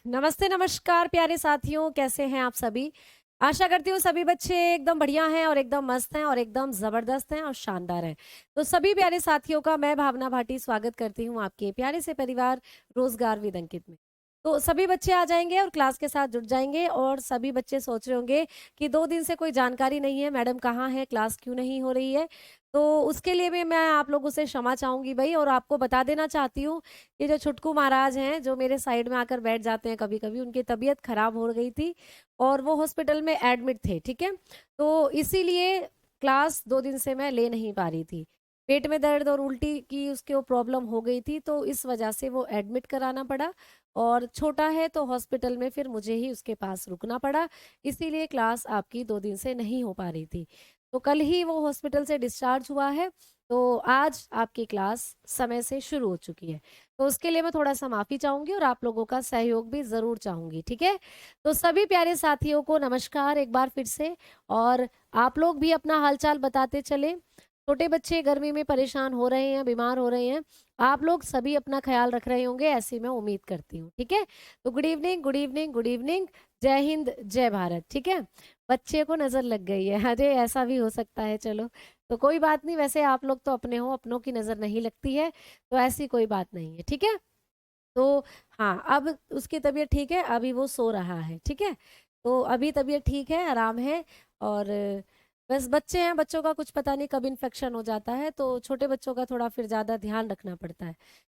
नमस्ते, नमस्कार प्यारे साथियों, कैसे हैं आप सभी? आशा करती हूँ सभी बच्चे एकदम बढ़िया हैं और एकदम मस्त हैं और एकदम ज़बरदस्त हैं और शानदार हैं। तो सभी प्यारे साथियों का मैं भावना भाटी स्वागत करती हूँ आपके प्यारे से परिवार रोज़गार विद अंकित में। तो सभी बच्चे आ जाएँगे और क्लास के साथ जुड़ जाएँगे और सभी बच्चे सोच रहे होंगे कि 2 दिन से कोई जानकारी नहीं है, मैडम कहाँ हैं, क्लास क्यों नहीं हो रही है? तो उसके लिए भी मैं आप लोगों से क्षमा चाहूँगी भई और आपको बता देना चाहती हूँ ये जो छुटकू महाराज हैं, जो मेरे साइड में आकर बैठ जाते हैं कभी-कभी, उनकी तबीयत खराब हो गई थी और वो हॉस्पिटल में एडमिट थे, ठीक है? तो इसीलिए क्लास 2 दिन से मैं ले नहीं पा रही थी। पेट में दर्द और उल्टी की उसके वो प्रॉब्लम हो गई थी, तो इस वजह से वो एडमिट कराना पड़ा और छोटा है तो हॉस्पिटल में फिर मुझे ही उसके पास रुकना पड़ा, इसीलिए क्लास आपकी 2 दिन से नहीं हो पा रही थी। तो कल ही वो हॉस्पिटल से डिस्चार्ज हुआ है, तो आज आपकी क्लास समय से शुरू हो चुकी है। तो उसके लिए मैं थोड़ा-सा माफ़ी चाहूँगी और आप लोगों का सहयोग भी ज़रूर चाहूँगी, ठीक है? तो सभी प्यारे साथियों को नमस्कार एक बार फिर से और आप लोग भी अपना हाल-चाल बताते चलें। छोटे बच्चे गर्मी में परेशान हो रहे हैं, बीमार हो रहे हैं। आप लोग सभी अपना ख़्याल रख रहे होंगे, ऐसी मैं उम्मीद करती हूँ, ठीक है? तो good evening, good evening, good evening. जय हिंद, जय भारत, ठीक है? बच्चे को नज़र लग गई है। अरे! ऐसा भी हो सकता है, चलो। तो कोई बात नहीं, वैसे आप लोग तो अपने हो, अपनों की नज़र नहीं लगती है, तो ऐसी कोई बात नहीं है, ठीक है? तो हाँ, अब उसकी तबीयत ठीक है, अभी वो सो रहा है, ठीक है? तो अभी तबीयत ठीक है, आराम है और बस बच्चे हैं, बच्चों का कुछ पता नहीं कब इन्फेक्शन हो जाता है, तो छोटे बच्चों का थोड़ा फिर ज़्यादा ध्यान रखना पड़ता है।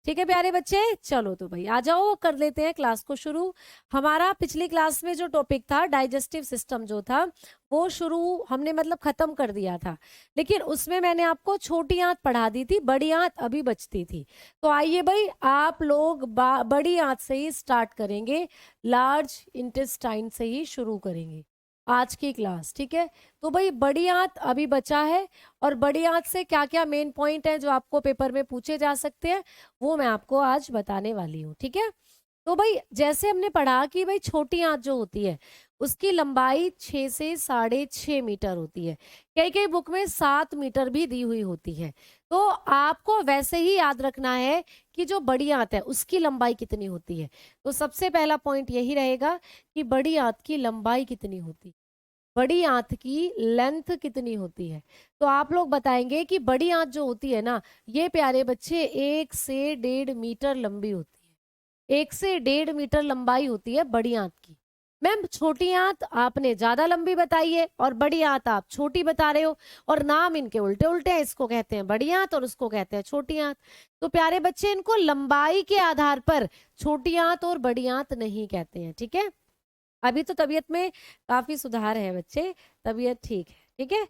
ठीक है प्यारे बच्चे? चलो तो भई आ जाओ, कर लेते हैं क्लास को शुरू। हमारा पिछली क्लास में जो टॉपिक था डाइजेस्टिव सिस्टम जो था, वो शुरू हमने मतलब खत्म कर दिया था। लेकिन उसमें मैंने आपको छोटी आँत पढ़ा दी थी, बड़ी आँत अभी बचती थी। तो आइए भाई आप लोग बड़ी आंत से ही स्टार्ट करेंगे, लार्ज इंटेस्टाइन से ही शुरू करेंगे आज की क्लास, ठीक है? तो भाई बड़ी आंत अभी बचा है और बड़ी आंत से क्या-क्या मेन पॉइंट है जो आपको पेपर में पूछे जा सकते हैं, वो मैं आपको आज बताने वाली हूँ, ठीक है? तो भाई जैसे हमने पढ़ा कि भाई छोटी आंत जो होती है उसकी लंबाई 6 से 6.5 मीटर होती है। कई-कई बुक में 7 मीटर भी दी हुई होती है। तो आपको वैसे ही याद रखना है कि जो बड़ी आंत है उसकी लंबाई कितनी होती है। तो सबसे पहला पॉइंट यही रहेगा कि बड़ी आंत की लंबाई कितनी होती है। बड़ी आंत की लेंथ कितनी होती है। तो आप लोग बताएंगे कि बड़ी आंत जो होती है ना, ये प्यारे बच्चे 1 से 1.5 मीटर लंबी होती है। 1 से 1.5 मीटर लंबाई होती है बड़ी आंत की। मैम छोटी आंत आपने ज्यादा लंबी बताई है और बड़ी आंत आप छोटी बता रहे हो और नाम इनके उल्टे उल्टे हैं, इसको कहते हैं बड़ी आंत और उसको कहते हैं छोटी आंत। तो प्यारे बच्चे इनको लंबाई के आधार पर छोटी आंत और बड़ी आंत नहीं कहते हैं, ठीक है? अभी तो तबीयत में काफी सुधार है बच्चे, तबीयत ठीक है, ठीक है?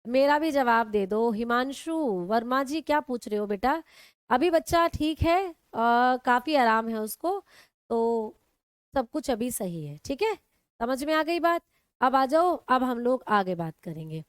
मेरा भी जवाब दे दो। हिमांशु वर्मा जी क्या पूछ रहे हो बेटा? अभी बच्चा ठीक है, काफी आराम है उसको, तो सब कुछ अभी सही है, ठीक है? समझ में आ गई बात? अब आ जाओ, अब हम लोग आगे बात करेंगे।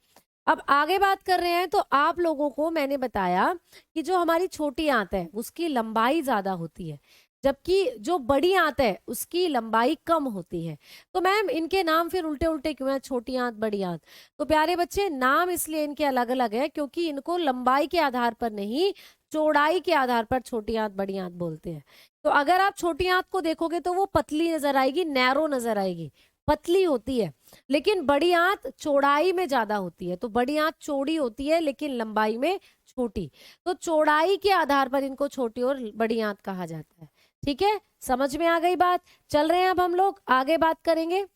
अब आगे बात कर रहे हैं तो आप लोगों को मैंने बताया कि जो हमारी छोटी आंत है उसकी लंबाई ज्यादा होती है, जबकि जो बड़ी आंत है उसकी लंबाई कम होती है। तो मैम इनके नाम फिर उल्टे उल्टे क्यों हैं, छोटी आंत बड़ी आंत? तो प्यारे बच्चे नाम इसलिए इनके अलग अलग है क्योंकि इनको लंबाई के आधार पर नहीं, चौड़ाई के आधार पर छोटी आंत बड़ी आंत बोलते हैं। तो अगर आप छोटी आंत को देखोगे तो वो पतली नजर आएगी, नैरो नजर आएगी, पतली होती है। लेकिन बड़ी आंत चौड़ाई में ज्यादा होती है, तो बड़ी आंत चौड़ी होती है लेकिन लंबाई में छोटी। तो चौड़ाई के आधार पर इनको छोटी और बड़ी आंत कहा जाता है, ठीक है? समझ में आ गई बात? चल रहे हैं अब हम लोग आगे बात करेंगे।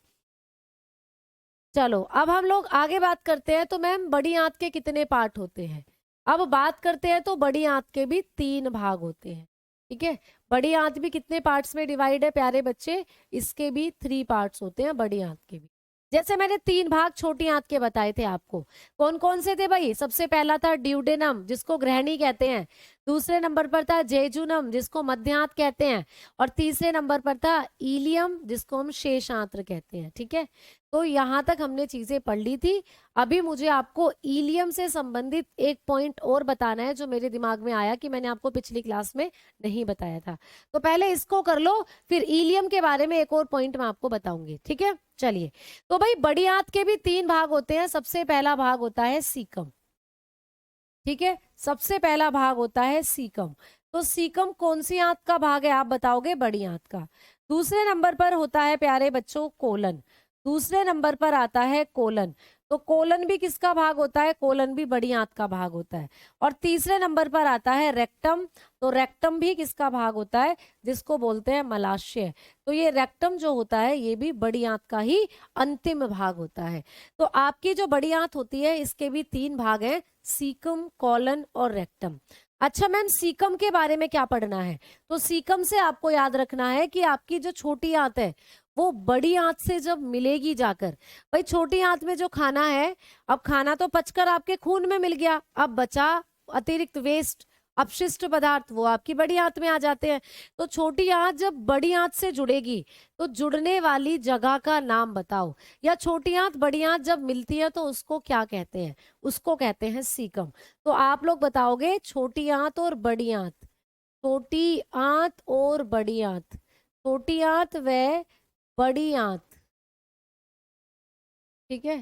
चलो अब हम लोग आगे बात करते हैं। तो मैम बड़ी आंत के कितने पार्ट होते हैं? अब बात करते हैं तो बड़ी आंत के भी 3 भाग होते हैं, ठीक है? बड़ी आंत भी कितने पार्ट्स में डिवाइड है प्यारे बच्चे? इसके भी 3 पार्ट्स होते हैं बड़ी आंत के भी। जैसे मैंने 3 भाग छोटी आंत के बताए थे आपको, कौन कौन से थे भाई? सबसे पहला था ड्यूडेनम जिसको ग्रहणी कहते हैं, दूसरे नंबर पर था जेजुनम जिसको मध्य आंत कहते हैं और तीसरे नंबर पर था इलियम जिसको हम शेष आंत्र कहते हैं, ठीक है? तो यहाँ तक हमने चीजें पढ़ ली थी। अभी मुझे आपको इलियम से संबंधित एक पॉइंट और बताना है जो मेरे दिमाग में आया कि मैंने आपको पिछली क्लास में नहीं बताया था। तो पहले इसको कर लो, फिर इलियम के बारे में एक और पॉइंट मैं आपको बताऊंगी, ठीक है? चलिए, तो भाई बड़ी आंत के भी 3 भाग होते हैं। सबसे पहला भाग होता है सीकम, ठीक है? सबसे पहला भाग होता है सीकम। तो सीकम कौन सी आंत का भाग है आप बताओगे? बड़ी आंत का। दूसरे नंबर पर होता है प्यारे बच्चों कोलन। दूसरे नंबर पर आता है कोलन। तो कोलन भी किसका भाग होता है? कोलन भी बड़ी आंत का भाग होता है। और तीसरे नंबर पर आता है रेक्टम। तो रेक्टम भी किसका भाग होता है? जिसको बोलते हैं मलाशय। तो ये रेक्टम जो होता है ये भी बड़ी आंत का ही अंतिम भाग होता है। तो आपकी जो बड़ी आंत होती है इसके भी 3 भाग हैं, सीकम, कोलन और रेक्टम। अच्छा मैम, सीकम के बारे में क्या पढ़ना है? तो सीकम से आपको याद रखना है कि आपकी जो छोटी आंत है वो बड़ी आंत से जब मिलेगी जाकर, भाई छोटी आंत में जो खाना है, अब खाना तो पचकर आपके खून में मिल गया, अब बचा अतिरिक्त वेस्ट, अपशिष्ट पदार्थ, वो आपकी बड़ी आंत में आ जाते हैं। तो छोटी आंत जब बड़ी आंत से जुड़ेगी तो जुड़ने वाली जगह का नाम बताओ। या छोटी आंत बड़ी आंत जब मिलती है तो उसको क्या कहते हैं? उसको कहते हैं सीकम। तो आप लोग बताओगे छोटी आंत और बड़ी आंत, छोटी आंत और बड़ी आंत, छोटी आंत व बड़ी आंत, ठीक है,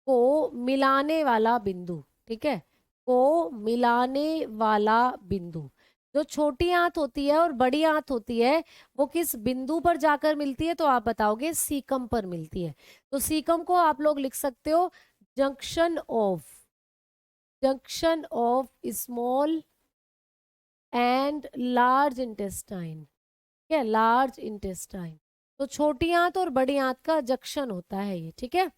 को मिलाने वाला बिंदु, ठीक है, को मिलाने वाला बिंदु। जो छोटी आंत होती है और बड़ी आंत होती है वो किस बिंदु पर जाकर मिलती है? तो आप बताओगे सीकम पर मिलती है। तो सीकम को आप लोग लिख सकते हो junction of, junction of small and large intestine, ठीक है, लार्ज इंटेस्टाइन। तो छोटी आंत और बड़ी आंत का जंक्शन होता है ये, ठीक है।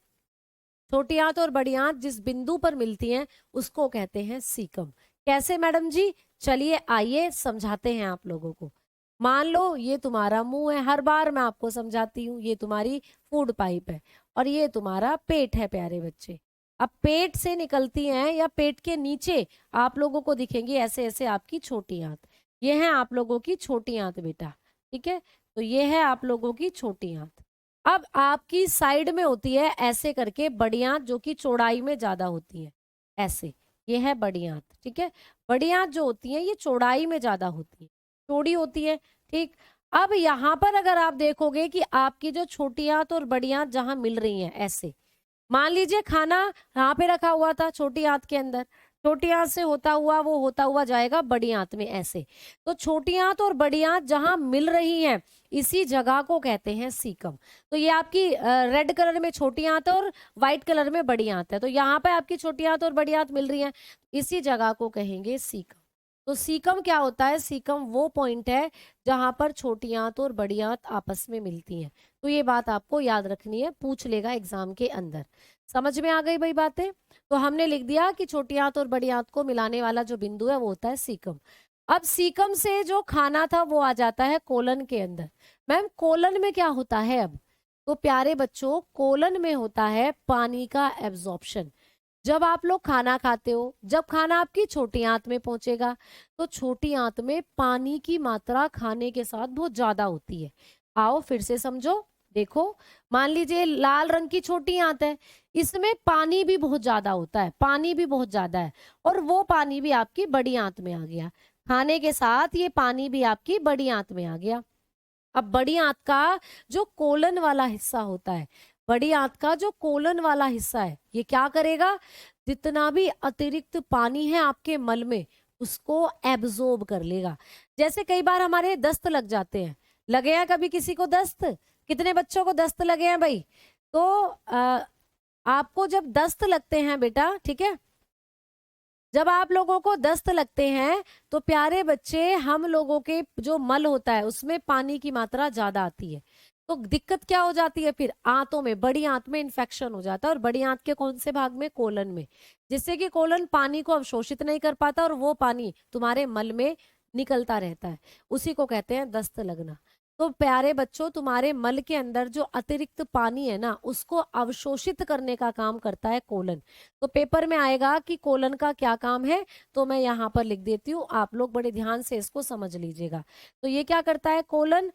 छोटी आंत और बड़ी आंत जिस बिंदु पर मिलती हैं उसको कहते हैं सीकम। कैसे मैडम जी? चलिए आइए समझाते हैं आप लोगों को। मान लो ये तुम्हारा मुंह है, हर बार मैं आपको समझाती हूँ, ये तुम्हारी फूड पाइप है और ये तुम्हारा पेट है प्यारे बच्चे। अब पेट से निकलती हैं या पेट के नीचे आप लोगों को दिखेंगी ऐसे ऐसे आपकी छोटी आंत। ये है आप लोगों की छोटी आंत बेटा, ठीक है। तो ये है आप लोगों की छोटी आंत। अब आपकी साइड में होती है ऐसे करके बड़ी आंत जो कि चौड़ाई में ज्यादा होती है, ऐसे, ये है बड़ी आंत, ठीक है। बड़ी आंत जो होती है ये चौड़ाई में ज्यादा होती है, चौड़ी होती है, ठीक। अब यहाँ पर अगर आप देखोगे कि आपकी जो छोटी आंत और बड़ी आंत जहां मिल रही हैं ऐसे, मान लीजिए खाना यहाँ पे रखा हुआ था छोटी आंत के अंदर, छोटी आंत से होता हुआ वो होता हुआ जाएगा बड़ी आंत में ऐसे। तो छोटी आंत और बड़ी आंत जहां मिल रही हैं इसी जगह को कहते हैं सीकम। तो ये आपकी रेड कलर में छोटी आंत और व्हाइट कलर में बड़ी आंत है। तो यहाँ पे आपकी छोटी आंत और बड़ी आंत मिल रही है, इसी जगह को कहेंगे सीकम। तो सीकम क्या होता है? सीकम वो पॉइंट है जहां पर छोटी आंत और बड़ी आंत आपस में मिलती हैं। तो ये बात आपको याद रखनी है, पूछ लेगा एग्जाम के अंदर। समझ में आ गई भाई बातें? तो हमने लिख दिया कि छोटी आंत और बड़ी आंत को मिलाने वाला जो बिंदु है वो होता है सीकम। अब सीकम से जो खाना था वो आ जाता है कोलन के अंदर। मैम कोलन में क्या होता है अब? तो प्यारे बच्चों कोलन में होता है पानी का एब्जॉर्प्शन। जब आप लोग खाना खाते हो, जब खाना आपकी छोटी आंत में पहुंचेगा तो छोटी आंत में पानी की मात्रा खाने के साथ बहुत ज्यादा होती है। आओ फिर से समझो, देखो, मान लीजिए लाल रंग की छोटी आंत है, इसमें पानी भी बहुत ज्यादा होता है, पानी भी बहुत ज्यादा है, और वो पानी भी आपकी बड़ी आंत में आ गया, खाने के साथ ये पानी भी आपकी बड़ी आंत में आ गया। अब बड़ी आंत का जो कोलन वाला हिस्सा होता है, बड़ी आंत का जो कोलन वाला हिस्सा है, ये क्या करेगा? जितना भी अतिरिक्त पानी है आपके मल में उसको एब्जॉर्ब कर लेगा। जैसे कई बार हमारे दस्त लग जाते हैं, लगे हैं कभी किसी को दस्त? कितने बच्चों को दस्त लगे हैं भाई? तो आपको जब दस्त लगते हैं बेटा, ठीक है, जब आप लोगों को दस्त लगते हैं तो प्यारे बच्चे हम लोगों के जो मल होता है उसमें पानी की मात्रा ज्यादा आती है। तो दिक्कत क्या हो जाती है फिर? आंतों में, बड़ी आंत में इन्फेक्शन हो जाता है, और बड़ी आंत के कौन से भाग में? कोलन में, जिससे कि कोलन पानी को अवशोषित नहीं कर पाता और वो पानी तुम्हारे मल में निकलता रहता है, उसी को कहते हैं दस्त लगना। तो प्यारे बच्चों तुम्हारे मल के अंदर जो अतिरिक्त पानी है ना उसको अवशोषित करने का काम करता है कोलन। तो पेपर में आएगा कि कोलन का क्या काम है, तो मैं यहाँ पर लिख देती हूँ, आप लोग बड़े ध्यान से इसको समझ लीजिएगा। तो ये क्या करता है कोलन?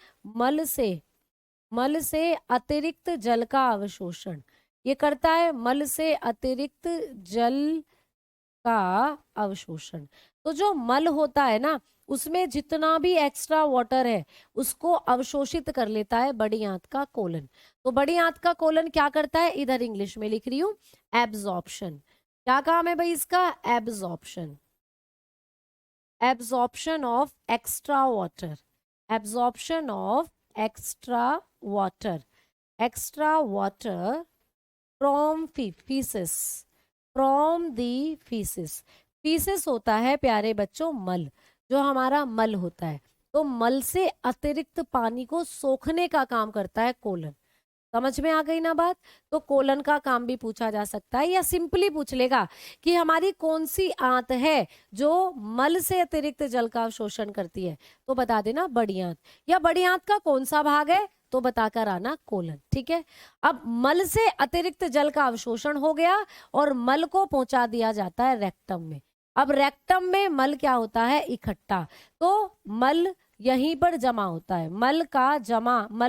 मल से अतिरिक्त जल का अवशोषण, ये करता है मल से अतिरिक्त जल का अवशोषण। तो जो मल होता है ना उसमें जितना भी एक्स्ट्रा वाटर है उसको अवशोषित कर लेता है बड़ी आंत का कोलन। तो बड़ी आंत का कोलन क्या करता है? इधर इंग्लिश में लिख रही हूं, एब्जॉर्प्शन। क्या काम है भाई इसका? Absorption, absorption of extra water, absorption of extra water from faeces, from the faeces. Faeces होता है प्यारे बच्चों मल, जो हमारा मल होता है। तो मल से अतिरिक्त पानी को सोखने का काम करता है कोलन। समझ में आ गई ना बात? तो कोलन का काम भी पूछा जा सकता है, या सिंपली पूछ लेगा कि हमारी कौन सी आंत है जो मल से अतिरिक्त जल का अवशोषण करती है, तो बता देना बड़ी आंत। या बड़ी आंत का कौन सा भाग है तो बताकर आना कोलन। ठीक है, अब मल से अतिरिक्त जल का अवशोषण हो गया और मल को पहुंचा दिया जाता है रेक्टम में। अब रेक्टम में मल क्या होता है? इकट्ठा। तो मल यहीं पर जमा होता है। मल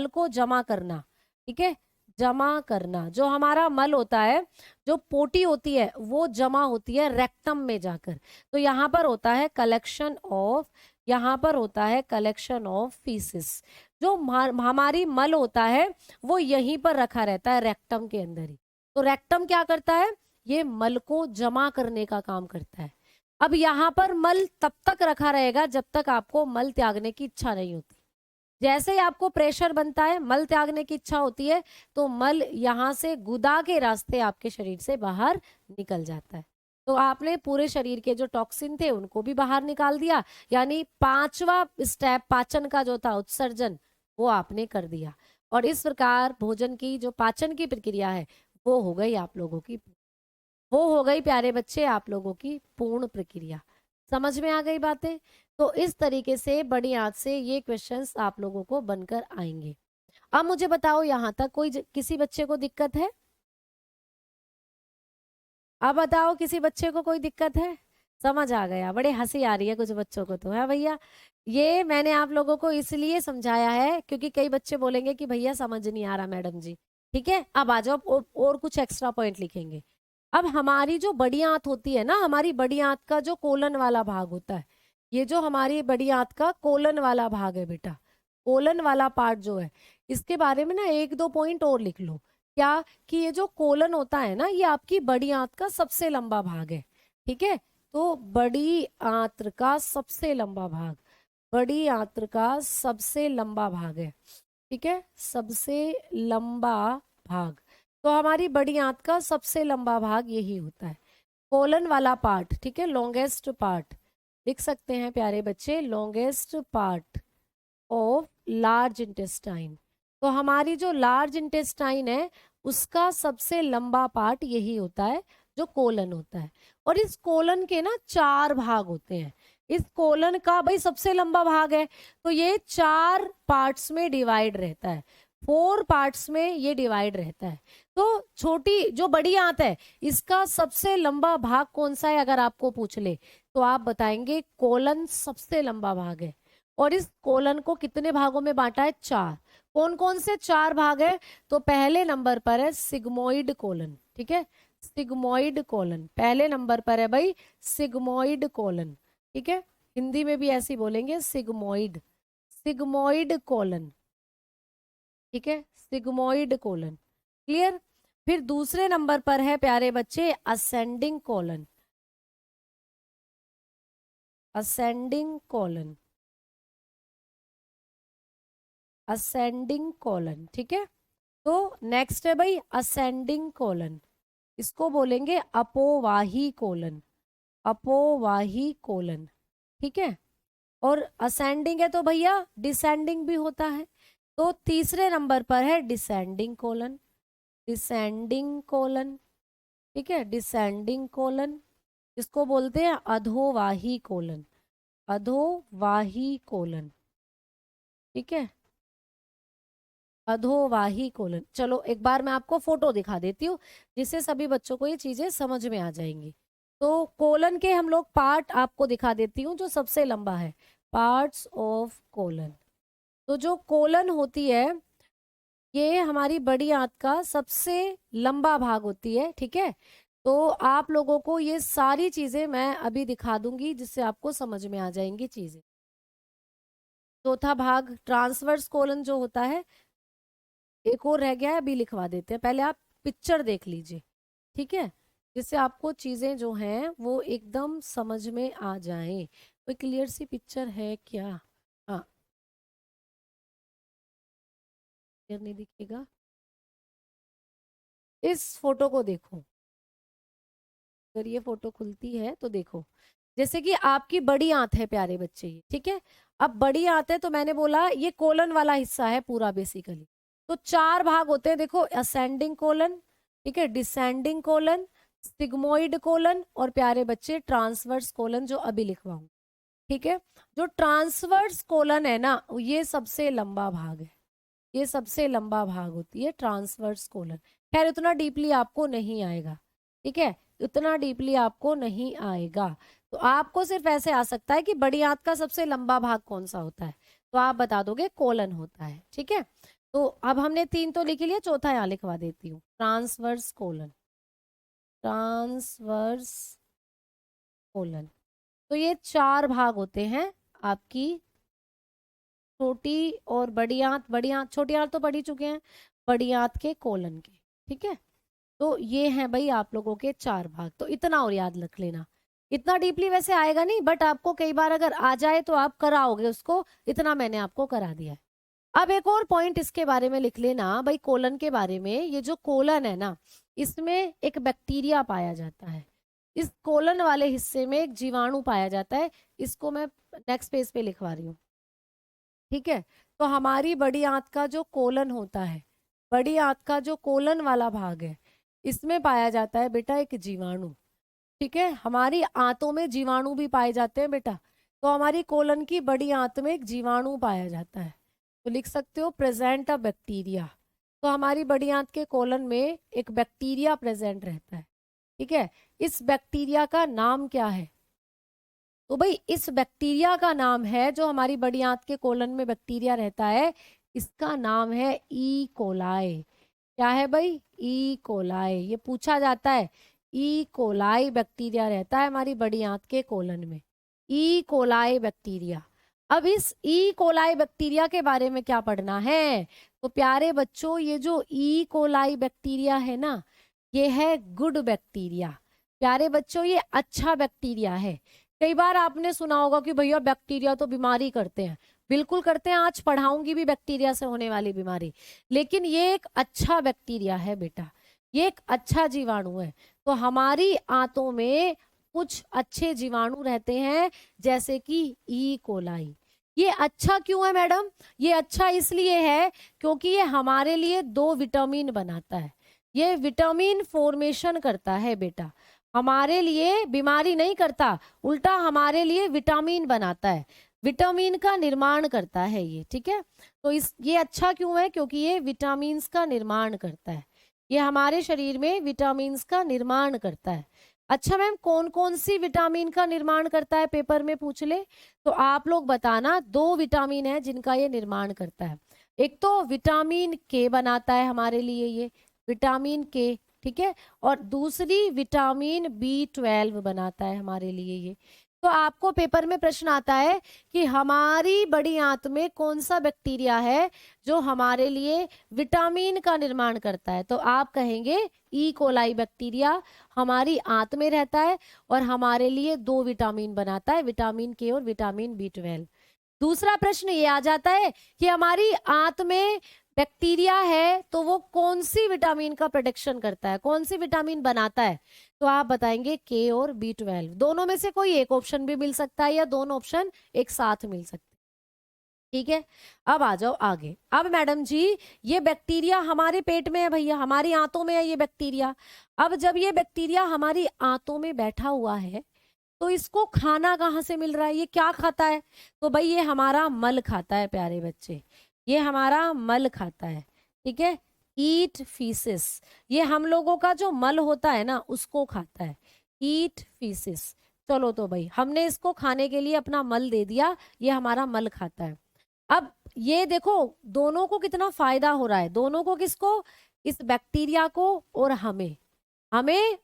को जमा करना, ठीक है, जमा करना। जो हमारा मल होता है, जो पोटी होती है, वो जमा होती है रेक्टम में जाकर। तो यहाँ पर होता है कलेक्शन ऑफ फीसिस। जो हमारी मल होता है वो यहीं पर रखा रहता है रेक्टम के अंदर ही। तो रेक्टम क्या करता है? ये मल को जमा करने का काम करता है। अब यहाँ पर मल तब तक रखा रहेगा जब तक आपको मल त्यागने की इच्छा नहीं होती। जैसे ही आपको प्रेशर बनता है, मल त्यागने की इच्छा होती है, तो मल यहाँ से गुदा के रास्ते आपके शरीर से बाहर निकल जाता है। तो आपने पूरे शरीर के जो टॉक्सिन थे उनको भी बाहर निकाल दिया, यानी पांचवा स्टेप पाचन का जो था, उत्सर्जन, वो आपने कर दिया। और इस प्रकार भोजन की जो पाचन की प्रक्रिया है वो हो गई आप लोगों की, वो हो गई प्यारे बच्चे आप लोगों की पूर्ण प्रक्रिया। समझ में आ गई बातें? तो इस तरीके से बड़ी आंत से ये क्वेश्चंस आप लोगों को बनकर आएंगे। अब मुझे बताओ, यहां तक किसी बच्चे को दिक्कत है? अब बताओ, किसी बच्चे को कोई दिक्कत है? समझ आ गया? बड़े हंसी आ रही है कुछ बच्चों को तो, है भैया। ये मैंने आप लोगों को इसलिए समझाया है क्योंकि कई बच्चे बोलेंगे कि भैया समझ नहीं आ रहा मैडम जी। ठीक है, अब आ जाओ, और कुछ एक्स्ट्रा पॉइंट लिखेंगे। अब हमारी जो बड़ी आंत होती है ना, हमारी बड़ी आंत का जो कोलन वाला भाग होता है, ये जो हमारी बड़ी आंत का कोलन वाला भाग है बेटा, कोलन वाला पार्ट जो है, इसके बारे में ना एक दो पॉइंट और लिख लो। क्या? कि ये जो कोलन होता है ना, ये आपकी बड़ी आंत का सबसे लंबा भाग है। ठीक है, तो बड़ी आंत्र का सबसे लंबा भाग, बड़ी आंत्र का सबसे लंबा भाग है। ठीक है, सबसे लंबा भाग। तो हमारी बड़ी आंत का सबसे लंबा भाग यही होता है, कोलन वाला पार्ट। ठीक है, लॉन्गेस्ट पार्ट लिख सकते हैं प्यारे बच्चे, longest part of large intestine. तो हमारी जो लार्ज इंटेस्टाइन है उसका सबसे लंबा पार्ट यही होता है, जो कोलन होता है। और इस कोलन के ना 4 भाग होते हैं। इस कोलन का भाई सबसे लंबा भाग है, तो ये 4 पार्ट्स में डिवाइड रहता है, 4 पार्ट्स में ये डिवाइड रहता है। तो छोटी जो बड़ी आंत है, इसका सबसे लंबा भाग कौन सा है अगर आपको पूछ ले, तो आप बताएंगे कोलन सबसे लंबा भाग है। और इस कोलन को कितने भागों में बांटा है? 4। कौन कौन से 4 भाग है? तो पहले नंबर पर है सिग्मोइड कोलन। ठीक है, सिग्मोइड कोलन पहले नंबर पर है भाई, सिग्मोइड कोलन। ठीक है, हिंदी में भी ऐसे बोलेंगे, सिग्मोइड, सिग्मोइड कोलन। ठीक है, सिग्मोइड कोलन। क्लियर? फिर दूसरे नंबर पर है प्यारे बच्चे ascending colon, ascending colon, ascending colon. ठीक है, तो नेक्स्ट है भाई असेंडिंग कोलन, इसको बोलेंगे अपोवाही कोलन, अपोवाही कोलन। ठीक है, और असेंडिंग है तो भैया डिसेंडिंग भी होता है। तो तीसरे नंबर पर है डिसेंडिंग कोलन, डिसेंडिंग कोलन। ठीक है, डिसेंडिंग कोलन, इसको बोलते हैं अधोवाही कोलन, अधोवाही कोलन। ठीक है, अधोवाही कोलन। चलो एक बार मैं आपको फोटो दिखा देती हूँ जिससे सभी बच्चों को ये चीजें समझ में आ जाएंगी। तो कोलन के हम लोग पार्ट आपको दिखा देती हूँ जो सबसे लंबा है, पार्ट्स ऑफ कोलन। तो जो कोलन होती है ये हमारी बड़ी आंत का सबसे लंबा भाग होती है। ठीक है, तो आप लोगों को ये सारी चीजें मैं अभी दिखा दूंगी जिससे आपको समझ में आ जाएंगी चीजें। चौथा भाग ट्रांसवर्स कोलन जो होता है, एक और रह गया है, अभी लिखवा देते हैं, पहले आप पिक्चर देख लीजिए। ठीक है, जिससे आपको चीजें जो हैं वो एकदम समझ में आ जाएं। कोई क्लियर सी पिक्चर है क्या? हाँ, क्लियर नहीं दिखेगा, इस फोटो को देखो, अगर ये फोटो खुलती है तो देखो, जैसे कि आपकी बड़ी आंत है प्यारे बच्चे, ये ठीक है। अब बड़ी आंत है तो मैंने बोला ये कोलन वाला हिस्सा है पूरा बेसिकली। तो 4 भाग होते हैं देखो, असेंडिंग कोलन, ठीक है, डिसेंडिंग कोलन, सिग्मोइड कोलन और प्यारे बच्चे ट्रांसवर्स कोलन, जो अभी लिखवाऊंगी, ठीक है। जो ट्रांसवर्स कोलन है ना, ये सबसे लंबा भाग है, ये सबसे लंबा भाग होती है ट्रांसवर्स कोलन। खैर उतना डीपली आपको नहीं आएगा, ठीक है, उतना डीपली आपको नहीं आएगा। तो आपको सिर्फ ऐसे आ सकता है कि बड़ी आंत का सबसे लंबा भाग कौन सा होता है, तो आप बता दोगे कोलन होता है, ठीक है। तो अब हमने 3 तो लिख लिया, चौथा यहाँ लिखवा देती हूँ, ट्रांसवर्स कोलन, ट्रांसवर्स कोलन। तो ये 4 भाग होते हैं आपकी छोटी और बड़ी आंत, बड़ी आंत, छोटी आंत तो पढ़ ही चुके हैं, बड़ी आंत के कोलन के, ठीक है। तो ये हैं भाई आप लोगों के 4 भाग, तो इतना और याद रख लेना। इतना डीपली वैसे आएगा नहीं, बट आपको कई बार अगर आ जाए तो आप कराओगे उसको, इतना मैंने आपको करा दिया है। अब एक और पॉइंट इसके बारे में लिख लेना भाई, कोलन के बारे में, ये जो कोलन है ना, इसमें एक बैक्टीरिया पाया जाता है, इस कोलन वाले हिस्से में एक जीवाणु पाया जाता है, इसको मैं नेक्स्ट पेज पे लिखवा रही हूँ, ठीक है। तो हमारी बड़ी आंत का जो कोलन होता है, बड़ी आंत का जो कोलन वाला भाग है, इसमें पाया जाता है बेटा एक जीवाणु, ठीक है। हमारी आंतों में जीवाणु भी पाए जाते हैं बेटा, तो हमारी कोलन की बड़ी आंत में एक जीवाणु पाया जाता है, तो लिख सकते हो प्रेजेंट अ बैक्टीरिया। तो हमारी बड़ी आंत के कोलन में एक बैक्टीरिया प्रेजेंट रहता है, ठीक है। इस बैक्टीरिया का नाम क्या है, तो भाई इस बैक्टीरिया का नाम है, जो हमारी बड़ी आंत के कोलन में बैक्टीरिया रहता है, इसका नाम है ई कोलाई। क्या है भाई, ई कोलाई, ये पूछा जाता है। ई कोलाई बैक्टीरिया रहता है हमारी बड़ी आंत के कोलन में, ई कोलाई बैक्टीरिया। अब इस ई कोलाई बैक्टीरिया के बारे में क्या पढ़ना है, तो प्यारे बच्चों ये जो ई कोलाई बैक्टीरिया है ना, ये है गुड बैक्टीरिया। प्यारे बच्चों ये अच्छा बैक्टीरिया है। कई बार आपने सुना होगा कि भैया बैक्टीरिया तो बीमारी करते हैं, बिल्कुल करते हैं, आज पढ़ाऊंगी भी बैक्टीरिया से होने वाली बीमारी, लेकिन ये एक अच्छा बैक्टीरिया है बेटा, ये एक अच्छा जीवाणु है। तो हमारी आंतों में कुछ अच्छे जीवाणु रहते हैं, जैसे कि ई कोलाई। ये अच्छा क्यों है मैडम, ये अच्छा इसलिए है क्योंकि ये हमारे लिए 2 विटामिन बनाता है, ये विटामिन फॉर्मेशन करता है बेटा, हमारे लिए बीमारी नहीं करता, उल्टा हमारे लिए विटामिन बनाता है, विटामिन का निर्माण करता है ये, ठीक है। तो ये अच्छा क्यों है, क्योंकि ये विटामिन का निर्माण करता है, ये हमारे शरीर में विटामिन का निर्माण करता है। अच्छा मैम कौन कौन सी विटामिन का निर्माण करता है, पेपर में पूछ ले तो आप लोग बताना। 2 विटामिन है जिनका ये निर्माण करता है, एक तो विटामिन के बनाता है हमारे लिए ये विटामिन के, ठीक है, और दूसरी विटामिन B12 बनाता है हमारे लिए ये। तो आपको पेपर में प्रश्न आता है कि हमारी बड़ी आंत में कौन सा बैक्टीरिया है जो हमारे लिए विटामिन का निर्माण करता है, तो आप कहेंगे ई कोलाई बैक्टीरिया हमारी आंत में रहता है और हमारे लिए 2 विटामिन बनाता है, विटामिन के और विटामिन B12। दूसरा प्रश्न ये आ जाता है कि हमारी आंत में बैक्टीरिया है तो वो कौन सी विटामिन का प्रोडक्शन करता है, कौन सी विटामिन बनाता है, तो आप बताएंगे के और B12। दोनों में से कोई एक ऑप्शन भी मिल सकता है या दोनों ऑप्शन एक साथ मिल सकते हैं, ठीक है। अब आ जाओ आगे। अब मैडम जी ये बैक्टीरिया हमारे पेट में है भैया, हमारी आंतों में है ये बैक्टीरिया। अब जब ये बैक्टीरिया हमारी आंतों में बैठा हुआ है तो इसको खाना कहाँ से मिल रहा है, ये क्या खाता है, तो भाई ये हमारा मल खाता है प्यारे बच्चे, ये हमारा मल खाता है, ठीक है। ईट फीसिस, ये हम लोगों का जो मल होता है ना उसको खाता है, ईट फीसिस। चलो तो भाई हमने इसको खाने के लिए अपना मल दे दिया, ये हमारा मल खाता है। अब ये देखो दोनों को कितना फायदा हो रहा है, दोनों को, किसको, इस बैक्टीरिया को और हमें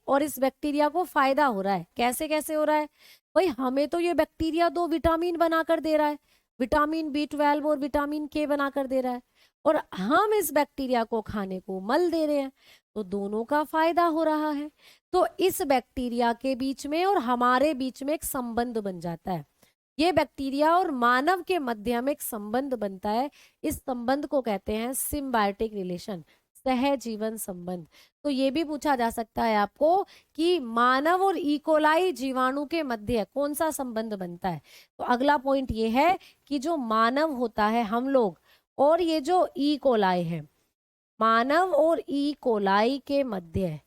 और इस बैक्टीरिया को फायदा हो रहा है। कैसे कैसे हो रहा है भाई, हमें तो ये बैक्टीरिया 2 विटामिन बनाकर दे रहा है, विटामिन B12 और विटामिन के बनाकर दे रहा है, और हम इस बैक्टीरिया को खाने को मल दे रहे हैं, तो दोनों का फायदा हो रहा है। तो इस बैक्टीरिया के बीच में और हमारे बीच में एक संबंध बन जाता है। ये बैक्टीरिया और मानव के मध्य में एक संबंध बनता है। इस संबंध को कहते हैं सिम्बायोटिक रिलेशन, सहजीवन संबंध। तो ये भी पूछा जा सकता है आपको कि मानव और इकोलाई जीवाणु के मध्य कौन सा संबंध बनता है। तो अगला पॉइंट ये है कि जो मानव होता है, हम लोग, और ये जो इकोलाई है, मानव और इकोलाई के मध्य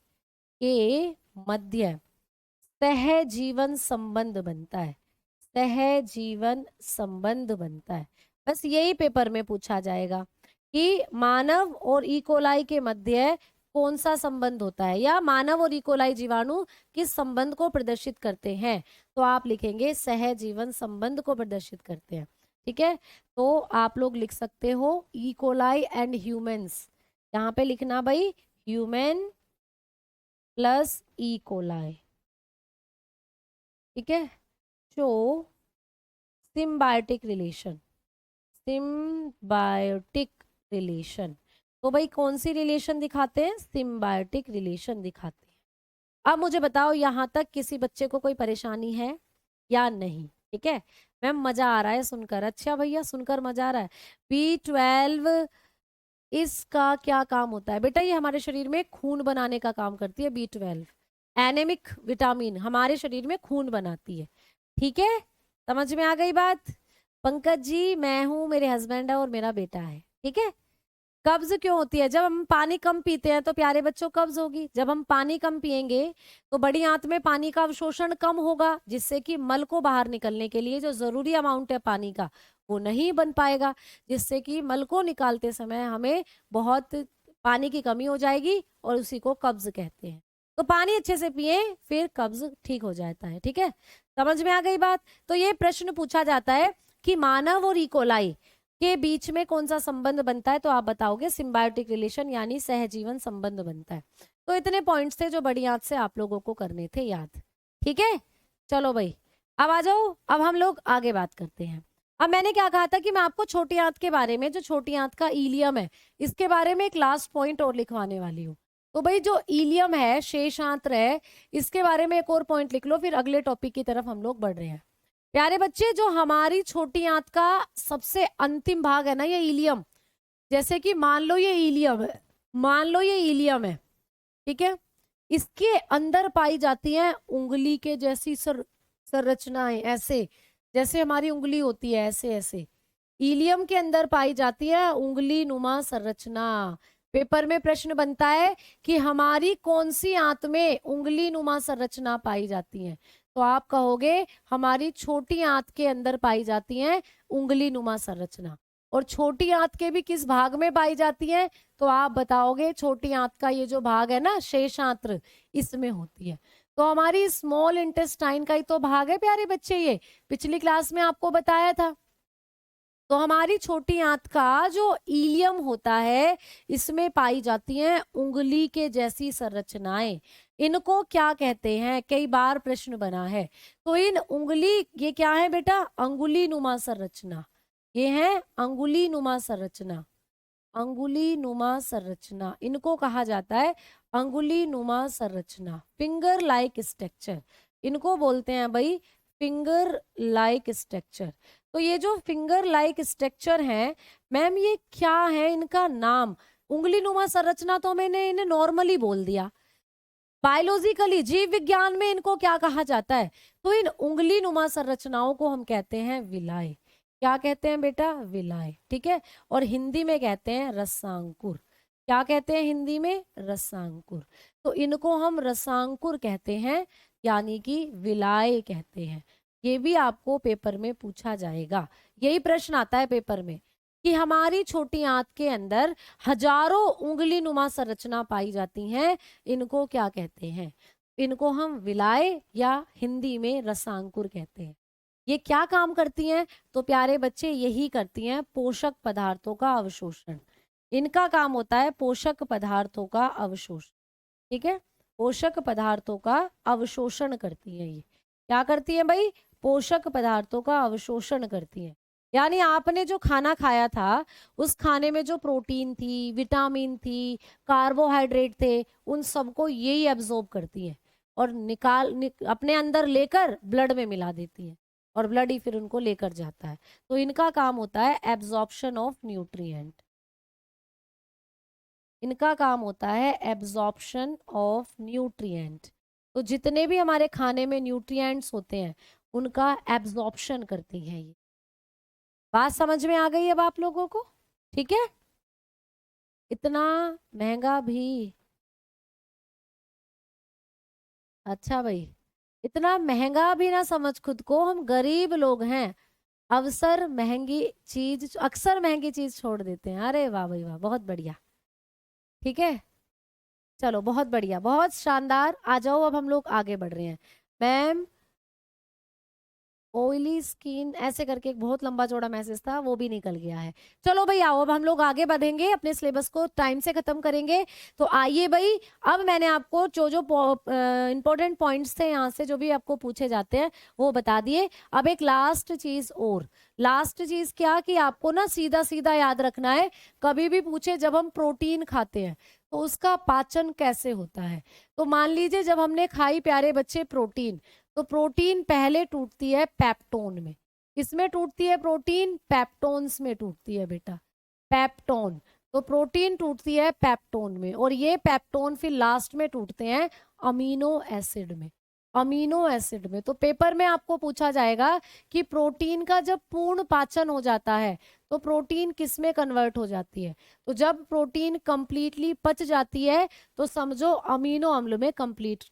सहजीवन संबंध बनता है, सहजीवन संबंध बनता है। बस यही पेपर में पूछा जाएगा कि मानव और इकोलाई के मध्य कौन सा संबंध होता है, या मानव और इकोलाई जीवाणु किस संबंध को प्रदर्शित करते हैं। तो आप लिखेंगे सहजीवन संबंध को प्रदर्शित करते हैं। ठीक है, तो आप लोग लिख सकते हो इकोलाई एंड ह्यूमंस। यहाँ पे लिखना भाई ह्यूमन प्लस इकोलाई। ठीक है, show symbiotic relation, symbiotic relation. तो भाई कौन सी रिलेशन दिखाते हैं, सिम्बायोटिक रिलेशन दिखाते हैं। अब मुझे बताओ यहाँ तक किसी बच्चे को कोई परेशानी है या नहीं। ठीक है मैम, मजा आ रहा है सुनकर। अच्छा भैया, सुनकर मजा आ रहा है। B12 इसका क्या काम होता है बेटा? ये हमारे शरीर में खून बनाने का काम करती है। B12 एनेमिक विटामिन हमारे शरीर में खून बनाती है। ठीक है, समझ में आ गई बात? पंकज जी, मैं हूं, मेरे हस्बैंड है और मेरा बेटा है। ठीक है, कब्ज क्यों होती है? जब हम पानी कम पीते हैं तो प्यारे बच्चों कब्ज होगी। जब हम पानी कम पिएंगे तो बड़ी आंत में पानी का अवशोषण कम होगा, जिससे कि मल को बाहर निकलने के लिए जो जरूरी अमाउंट है पानी का वो नहीं बन पाएगा, जिससे कि मल को निकालते समय हमें बहुत पानी की कमी हो जाएगी और उसी को कब्ज कहते हैं। तो पानी अच्छे से पिए, फिर कब्ज ठीक हो जाता है। ठीक है, समझ में आ गई बात? तो ये प्रश्न पूछा जाता है कि मानव और इकोलाई के बीच में कौन सा संबंध बनता है, तो आप बताओगे सिम्बायोटिक रिलेशन यानी सहजीवन संबंध बनता है। तो इतने पॉइंट्स थे जो बड़ी आंत से आप लोगों को करने थे याद। ठीक है, चलो भाई अब आ जाओ, अब हम लोग आगे बात करते हैं। अब मैंने क्या कहा था कि मैं आपको छोटी आंत के बारे में, जो छोटी आंत का इलियम है, इसके बारे में एक लास्ट पॉइंट और लिखवाने वाली हूँ। तो भाई जो इलियम है, शेषांत्र है, इसके बारे में एक और पॉइंट लिख लो, फिर अगले टॉपिक की तरफ हम लोग बढ़ रहे हैं। प्यारे बच्चे, जो हमारी छोटी आंत का सबसे अंतिम भाग है ना, ये इलियम, जैसे कि मान लो ये इलियम है, मान लो ये इलियम है, ठीक है, इसके अंदर पाई जाती है उंगली के जैसी संरचनाएं, ऐसे जैसे हमारी उंगली होती है, ऐसे ऐसे इलियम के अंदर पाई जाती है उंगली नुमा संरचना। पेपर में प्रश्न बनता है कि हमारी कौन सी आंत में उंगली नुमा संरचना पाई जाती है, तो आप कहोगे हमारी छोटी आंत के अंदर पाई जाती है उंगली नुमा संरचना। और छोटी आंत के भी किस भाग में पाई जाती है, तो आप बताओगे छोटी आंत का ये जो भाग है ना, शेषांत्र, इसमें होती है। तो हमारी स्मॉल इंटेस्टाइन का ही तो भाग है प्यारे बच्चे, ये पिछली क्लास में आपको बताया था। तो हमारी छोटी आंत का जो इलियम होता है, इसमें पाई जाती हैं उंगली के जैसी संरचनाएं। इनको क्या कहते हैं? कई बार प्रश्न बना है। तो इन उंगली, ये क्या है बेटा? अंगुली नुमा संरचना। ये है अंगुली नुमा संरचना, अंगुली नुमा संरचना, इनको कहा जाता है अंगुली नुमा संरचना, फिंगर लाइक स्ट्रक्चर, इनको बोलते हैं भाई फिंगर लाइक स्ट्रक्चर। तो ये जो फिंगर लाइक स्ट्रक्चर है मैम, ये क्या है इनका नाम? उंगली नुमा संरचना तो मैंने इन्हें नॉर्मली बोल दिया, बायोलॉजिकली जीव विज्ञान में इनको क्या कहा जाता है? तो इन उंगली नुमा संरचनाओं को हम कहते हैं विलाय। क्या कहते हैं बेटा? विलाय। ठीक है, और हिंदी में कहते हैं रसांकुर। क्या कहते हैं हिंदी में? रसांकुर। तो इनको हम रसांकुर कहते हैं, यानी कि विलाय कहते हैं। ये भी आपको पेपर में पूछा जाएगा, यही प्रश्न आता है पेपर में कि हमारी छोटी आंत के अंदर हजारों उंगली नुमा संरचना पाई जाती हैं, इनको क्या कहते हैं? इनको हम विलाय या हिंदी में रसांकुर कहते हैं। ये क्या काम करती हैं? तो प्यारे बच्चे यही करती हैं पोषक पदार्थों का अवशोषण। इनका काम होता है पोषक पदार्थों का अवशोषण। ठीक है, पोषक पदार्थों का अवशोषण करती है। ये क्या करती है भाई? पोषक पदार्थों का अवशोषण करती है। यानी आपने जो खाना खाया था, उस खाने में जो प्रोटीन थी, विटामिन थी, कार्बोहाइड्रेट थे, उन सबको यही एब्जॉर्ब करती है और अपने अंदर लेकर ब्लड में मिला देती है। और ब्लड ही फिर उनको लेकर जाता है। तो इनका काम होता है एब्जॉर्प्शन ऑफ न्यूट्रिएंट। इनका काम होता है एब्जॉर्प्शन ऑफ न्यूट्रिएंट। तो जितने भी हमारे खाने में न्यूट्रिएंट्स होते हैं उनका एब्जॉर्प्शन करती हैं ये। बात समझ में आ गई अब आप लोगों को? ठीक है। इतना महंगा भी, अच्छा भाई, इतना महंगा भी ना समझ खुद को, हम गरीब लोग हैं। अवसर महंगी चीज, अक्सर महंगी चीज छोड़ देते हैं। अरे वाह भाई वाह, बहुत बढ़िया। ठीक है, चलो बहुत बढ़िया, बहुत शानदार। आ जाओ, अब हम लोग आगे बढ़ रहे हैं। मैम, ऑयली स्किन ऐसे करके एक बहुत लंबा चौड़ा मैसेज था, वो भी निकल गया है। चलो भाई आओ, अब हम लोग आगे बढ़ेंगे, अपने सिलेबस को टाइम से खत्म करेंगे। तो आइए भाई, अब मैंने आपको जो जो इंपॉर्टेंट पॉइंट्स थे यहाँ से जो भी आपको पूछे जाते हैं वो बता दिए। अब एक लास्ट चीज और, लास्ट चीज क्या कि आपको ना सीधा सीधा याद रखना है, कभी भी पूछे जब हम प्रोटीन खाते हैं तो उसका पाचन कैसे होता है। तो मान लीजिए जब हमने खाई प्यारे बच्चे प्रोटीन, तो प्रोटीन पहले टूटती है पेप्टोन में। किसमें टूटती है प्रोटीन? पेप्टोन्स में टूटती है बेटा, पेप्टोन। तो प्रोटीन टूटती है पेप्टोन में, और ये पेप्टोन फिर लास्ट में टूटते हैं अमीनो एसिड में। अमीनो एसिड में। तो पेपर में आपको पूछा जाएगा कि प्रोटीन का जब पूर्ण पाचन हो जाता है तो प्रोटीन किस में कन्वर्ट हो जाती है। तो जब प्रोटीन कंप्लीटली पच जाती है तो समझो अमीनो अम्ल में कंप्लीट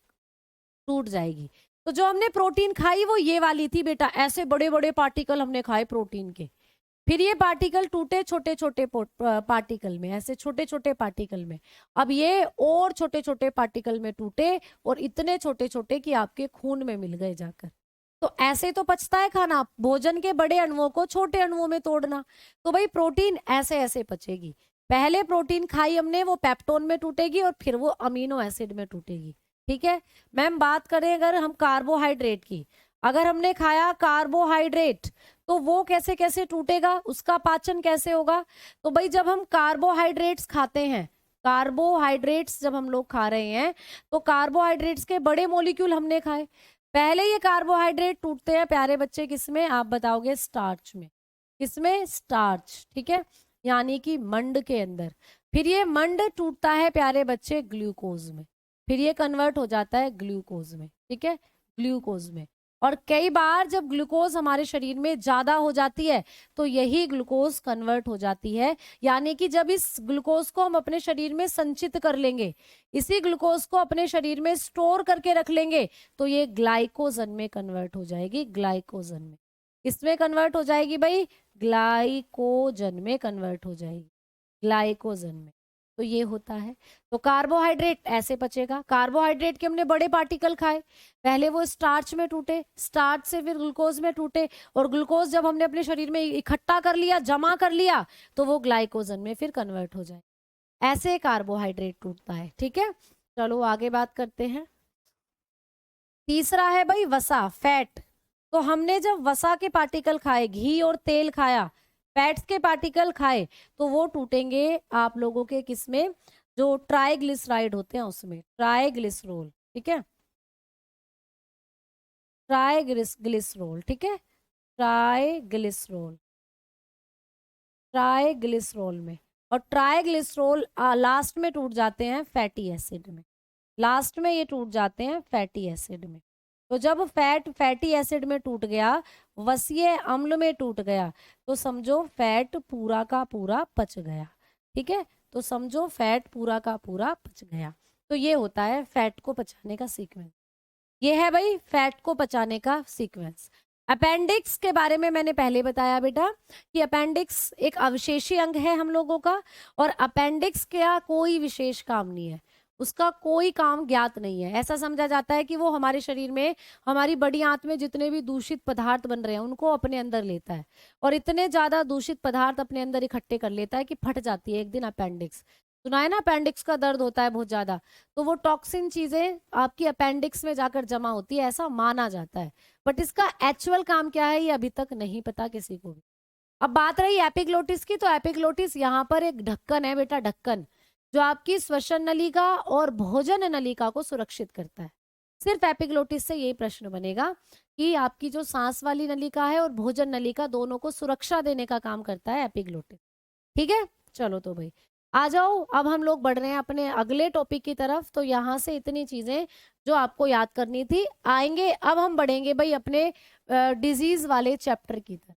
टूट जाएगी। तो जो हमने प्रोटीन खाई वो ये वाली थी बेटा, ऐसे बड़े बड़े पार्टिकल हमने खाए प्रोटीन के। फिर ये पार्टिकल टूटे छोटे छोटे पार्टिकल में, ऐसे छोटे छोटे पार्टिकल में। अब ये और छोटे छोटे पार्टिकल में टूटे और इतने छोटे छोटे कि आपके खून में मिल गए जाकर। तो ऐसे तो पचता है खाना, भोजन के बड़े अणुओं को छोटे अणुओं में तोड़ना। तो भाई प्रोटीन ऐसे ऐसे पचेगी। पहले प्रोटीन खाई हमने, वो पेप्टोन में टूटेगी और फिर वो अमीनो एसिड में टूटेगी। ठीक है मैम। बात करें अगर हम कार्बोहाइड्रेट की, अगर हमने खाया कार्बोहाइड्रेट तो वो कैसे कैसे टूटेगा, उसका पाचन कैसे होगा। तो भाई जब हम कार्बोहाइड्रेट्स खाते हैं, कार्बोहाइड्रेट्स जब हम लोग खा रहे हैं तो कार्बोहाइड्रेट्स के बड़े मॉलिक्यूल हमने खाए। पहले ये कार्बोहाइड्रेट टूटते हैं प्यारे बच्चे किसमें, आप बताओगे? स्टार्च में। किसमें? स्टार्च। ठीक है, यानी कि मंड के अंदर। फिर ये मंड टूटता है प्यारे बच्चे ग्लूकोज में, फिर ये कन्वर्ट हो जाता है ग्लूकोज में। ठीक है, ग्लूकोज में। और कई बार जब ग्लूकोज हमारे शरीर में ज्यादा हो जाती है तो यही ग्लूकोज कन्वर्ट हो जाती है। यानी कि जब इस ग्लूकोज को हम अपने शरीर में संचित कर लेंगे, इसी ग्लूकोज को अपने शरीर में स्टोर करके रख लेंगे, तो ये ग्लाइकोजन में कन्वर्ट हो जाएगी। ग्लाइकोजन में, इसमें कन्वर्ट हो जाएगी भाई, ग्लाइकोजन में कन्वर्ट हो जाएगी, ग्लाइकोजन में। तो ये होता है। तो कार्बोहाइड्रेट ऐसे पचेगा। कार्बोहाइड्रेट के हमने बड़े पार्टिकल खाए, पहले वो स्टार्च में टूटे, स्टार्च से फिर ग्लूकोज में टूटे, और ग्लूकोज जब हमने अपने शरीर में इकट्ठा कर लिया, जमा कर लिया, तो वो ग्लाइकोजन में फिर कन्वर्ट हो जाए। ऐसे कार्बोहाइड्रेट टूटता है। ठीक है, चलो आगे बात करते हैं। तीसरा है भाई वसा, फैट। तो हमने जब वसा के पार्टिकल खाए, घी और तेल खाया, फैट्स के पार्टिकल खाए, तो वो टूटेंगे आप लोगों के किसमें? जो ट्राइग्लिसराइड होते हैं उसमें, ट्राइग्लिसरोल। ठीक है, ट्राइग्लिसरोल। ठीक है, ट्राइग्लिसरोल, ट्राइग्लिसरोल में। और ट्राइग्लिसरोल लास्ट में टूट जाते हैं फैटी एसिड में, लास्ट में ये टूट जाते हैं फैटी एसिड में। तो जब फैट फैटी एसिड में टूट गया, वसीय अम्ल में टूट गया, तो समझो फैट पूरा का पूरा पच गया। ठीक है, तो समझो फैट पूरा का पूरा पच गया। तो ये होता है फैट को पचाने का सीक्वेंस। ये है भाई फैट को पचाने का सीक्वेंस। अपेंडिक्स के बारे में मैंने पहले बताया बेटा कि अपेंडिक्स एक अवशेषी अंग है हम लोगों का, और अपेंडिक्स का कोई विशेष काम नहीं है, उसका कोई काम ज्ञात नहीं है। ऐसा समझा जाता है कि वो हमारे शरीर में, हमारी बड़ी आंत में जितने भी दूषित पदार्थ बन रहे हैं उनको अपने अंदर लेता है, और इतने ज्यादा दूषित पदार्थ अपने अंदर इकट्ठे कर लेता है कि फट जाती है एक दिन अपेंडिक्स। सुना है ना, अपेंडिक्स का दर्द होता है बहुत ज्यादा, तो वो टॉक्सिन चीजें आपकी अपेंडिक्स में जाकर जमा होती है, ऐसा माना जाता है। बट इसका एक्चुअल काम क्या है ये अभी तक नहीं पता किसी को भी। अब बात रही एपिग्लोटिस की, तो एपिग्लोटिस यहाँ पर एक ढक्कन है बेटा, ढक्कन, जो आपकी श्वसन नलिका और भोजन नलिका को सुरक्षित करता है। सिर्फ एपिग्लोटिस से यही प्रश्न बनेगा कि आपकी जो सांस वाली नलिका है और भोजन नलिका दोनों को सुरक्षा देने का काम करता है एपिग्लोटिस। ठीक है, चलो तो भाई आ जाओ, अब हम लोग बढ़ रहे हैं अपने अगले टॉपिक की तरफ। तो यहाँ से इतनी चीजें जो आपको याद करनी थी आएंगे। अब हम बढ़ेंगे भाई अपने डिजीज वाले चैप्टर की तरफ।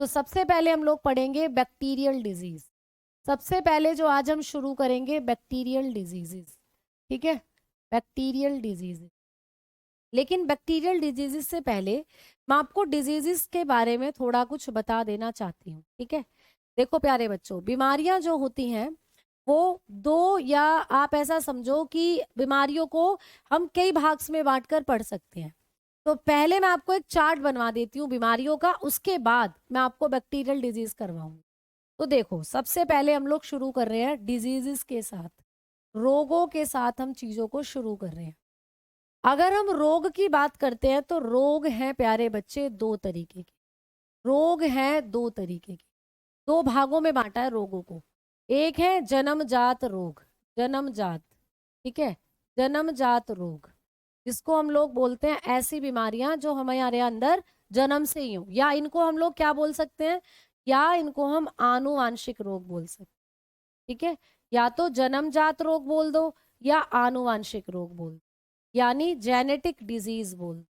तो सबसे पहले हम लोग पढ़ेंगे बैक्टीरियल डिजीज। सबसे पहले जो आज हम शुरू करेंगे बैक्टीरियल डिजीजेस। ठीक है, बैक्टीरियल डिजीजेस। लेकिन बैक्टीरियल डिजीजेस से पहले मैं आपको डिजीजेस के बारे में थोड़ा कुछ बता देना चाहती हूँ। ठीक है, देखो प्यारे बच्चों, बीमारियां जो होती हैं वो दो, या आप ऐसा समझो कि बीमारियों को हम कई भाग्स में बांटकर पढ़ सकते हैं। तो पहले मैं आपको एक चार्ट बनवा देती हूँ बीमारियों का, उसके बाद मैं आपको बैक्टीरियल डिजीज करवाऊंगी। तो देखो, सबसे पहले हम लोग शुरू कर रहे हैं डिजीजेस के साथ, रोगों के साथ हम चीजों को शुरू कर रहे हैं। अगर हम रोग की बात करते हैं तो रोग हैं प्यारे बच्चे दो तरीके के। रोग हैं दो तरीके के, दो भागों में बांटा है रोगों को। एक है जन्मजात रोग, जन्मजात, ठीक है, जन्मजात रोग, जिसको हम लोग बोलते हैं ऐसी बीमारियां जो हमारे अंदर जन्म से ही हो, या इनको हम लोग क्या बोल सकते हैं, या इनको हम आनुवांशिक रोग बोल सकते हैं। ठीक है, या तो जन्मजात रोग बोल दो या आनुवांशिक रोग बोल दो, यानी जेनेटिक डिजीज बोल,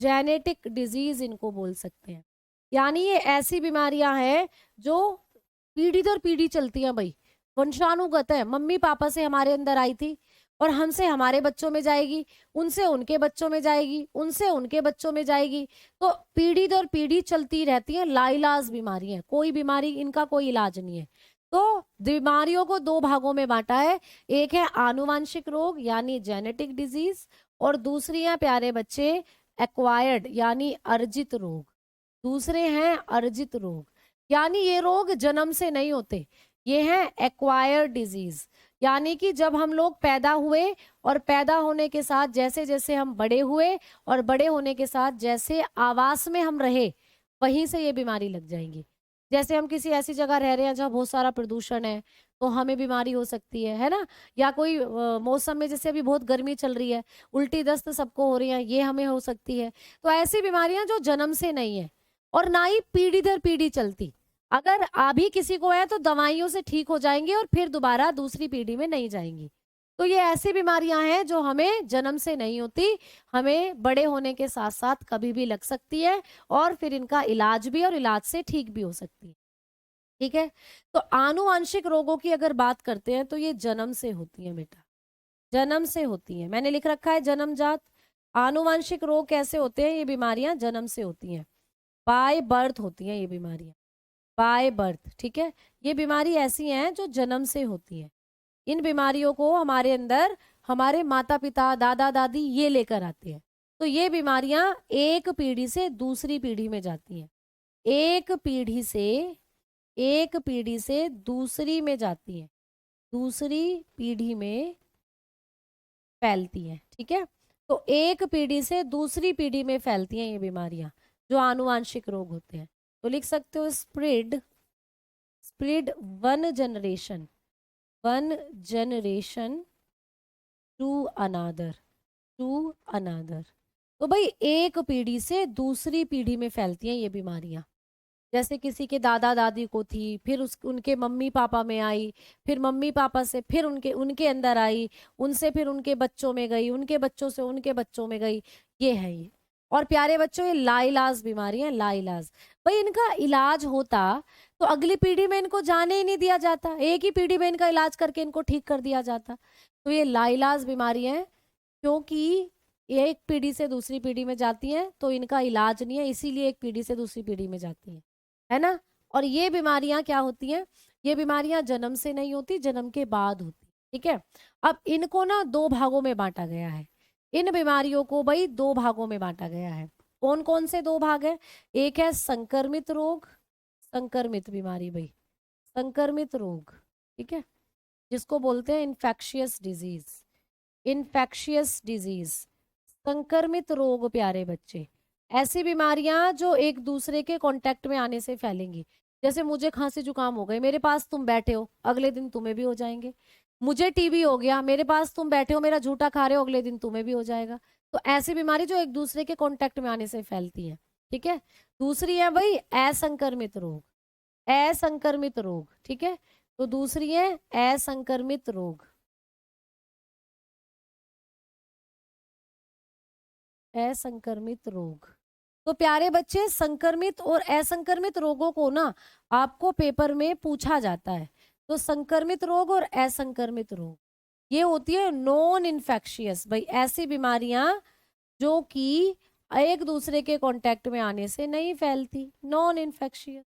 जेनेटिक डिजीज इनको बोल सकते हैं। यानी ये ऐसी बीमारियां हैं जो पीढ़ी दर पीढ़ी चलती हैं भाई, वंशानुगत है, मम्मी पापा से हमारे अंदर आई थी और हमसे हमारे बच्चों में जाएगी, उनसे उनके बच्चों में जाएगी, उनसे उनके बच्चों में जाएगी। तो पीढ़ी दर पीढ़ी चलती रहती है, लाइलाज बीमारी है, कोई बीमारी इनका कोई इलाज नहीं है। तो बीमारियों को दो भागों में बांटा है, एक है आनुवांशिक रोग यानी जेनेटिक डिजीज, और दूसरी है प्यारे बच्चे एक्वायर्ड यानी अर्जित रोग। दूसरे हैं अर्जित रोग, यानी ये रोग जन्म से नहीं होते, ये है एक्वायर्ड डिजीज। यानी कि जब हम लोग पैदा हुए और पैदा होने के साथ जैसे जैसे हम बड़े हुए और बड़े होने के साथ जैसे आवास में हम रहे, वहीं से ये बीमारी लग जाएंगी। जैसे हम किसी ऐसी जगह रह रहे हैं जहाँ बहुत सारा प्रदूषण है, तो हमें बीमारी हो सकती है ना। या कोई मौसम में, जैसे अभी बहुत गर्मी चल रही है, उल्टी दस्त सबको हो रही है, ये हमें हो सकती है। तो ऐसी बीमारियां जो जन्म से नहीं है और ना ही पीढ़ी दर पीढ़ी चलती, अगर अभी किसी को है तो दवाइयों से ठीक हो जाएंगे और फिर दोबारा दूसरी पीढ़ी में नहीं जाएंगी। तो ये ऐसी बीमारियां हैं जो हमें जन्म से नहीं होती, हमें बड़े होने के साथ साथ कभी भी लग सकती है, और फिर इनका इलाज भी, और इलाज से ठीक भी हो सकती है। ठीक है, तो आनुवांशिक रोगों की अगर बात करते हैं तो ये जन्म से होती है बेटा, जन्म से होती है। मैंने लिख रखा है जन्मजात। आनुवांशिक रोग कैसे होते हैं, ये बीमारियां जन्म से होती हैं, बाय बर्थ होती हैं ये बीमारियां, बाय बर्थ। ठीक है, ये बीमारी ऐसी हैं जो जन्म से होती है। इन बीमारियों को हमारे अंदर हमारे माता पिता दादा दादी ये लेकर आते हैं। तो ये बीमारियां एक पीढ़ी से दूसरी पीढ़ी में जाती हैं, एक पीढ़ी से दूसरी में जाती हैं, दूसरी पीढ़ी में फैलती हैं। ठीक है, तो एक पीढ़ी से दूसरी पीढ़ी में फैलती हैं ये बीमारियां जो आनुवांशिक रोग होते हैं। तो लिख सकते हो spread, spread one generation to another, to another. तो भाई एक पीढ़ी से दूसरी पीढ़ी में फैलती हैं ये बीमारियां। जैसे किसी के दादा दादी को थी, फिर उनके मम्मी पापा में आई, फिर मम्मी पापा से फिर उनके उनके अंदर आई, उनसे फिर उनके बच्चों में गई, उनके बच्चों से उनके बच्चों में गई, ये है ये। और प्यारे बच्चों, ये लाइलाज बीमारी है, लाइलाज। भाई इनका इलाज होता तो अगली पीढ़ी में इनको जाने ही नहीं दिया जाता, एक ही पीढ़ी में इनका इलाज करके इनको ठीक कर दिया जाता। तो ये लाइलाज बीमारी है, क्योंकि एक पीढ़ी से दूसरी पीढ़ी में जाती हैं तो इनका इलाज नहीं है, इसीलिए एक पीढ़ी से दूसरी पीढ़ी में जाती हैं, है ना। और ये बीमारियां क्या होती हैं, ये बीमारियां जन्म से नहीं होती, जन्म के बाद होती। ठीक है, अब इनको ना दो भागों में बांटा गया है, इन बीमारियों को भाई दो भागों में बांटा गया है। कौन कौन से दो भाग है, एक है संक्रमित रोग, संक्रमित बीमारी भाई, संक्रमित रोग, ठीक है, जिसको बोलते हैं इन्फेक्शियस डिजीज, इन्फेक्शियस डिजीज, संक्रमित रोग प्यारे बच्चे। ऐसी बीमारियां जो एक दूसरे के कांटेक्ट में आने से फैलेंगी। जैसे मुझे खांसी जुकाम हो गई, मेरे पास तुम बैठे हो, अगले दिन तुम्हें भी हो जाएंगे। मुझे टीबी हो गया, मेरे पास तुम बैठे हो, मेरा झूठा खा रहे हो, अगले दिन तुम्हें भी हो जाएगा। तो ऐसी बीमारी जो एक दूसरे के कांटेक्ट में आने से फैलती है। ठीक है, दूसरी है भाई असंक्रमित रोग, असंक्रमित रोग। ठीक है, तो दूसरी है असंक्रमित रोग, असंक्रमित रोग। तो प्यारे बच्चे, संक्रमित और असंक्रमित रोगों को ना आपको पेपर में पूछा जाता है। तो संक्रमित रोग और असंक्रमित रोग ये होती है नॉन इन्फेक्शियस, भाई ऐसी बीमारियां जो कि एक दूसरे के कांटेक्ट में आने से नहीं फैलती, नॉन इन्फेक्शियस।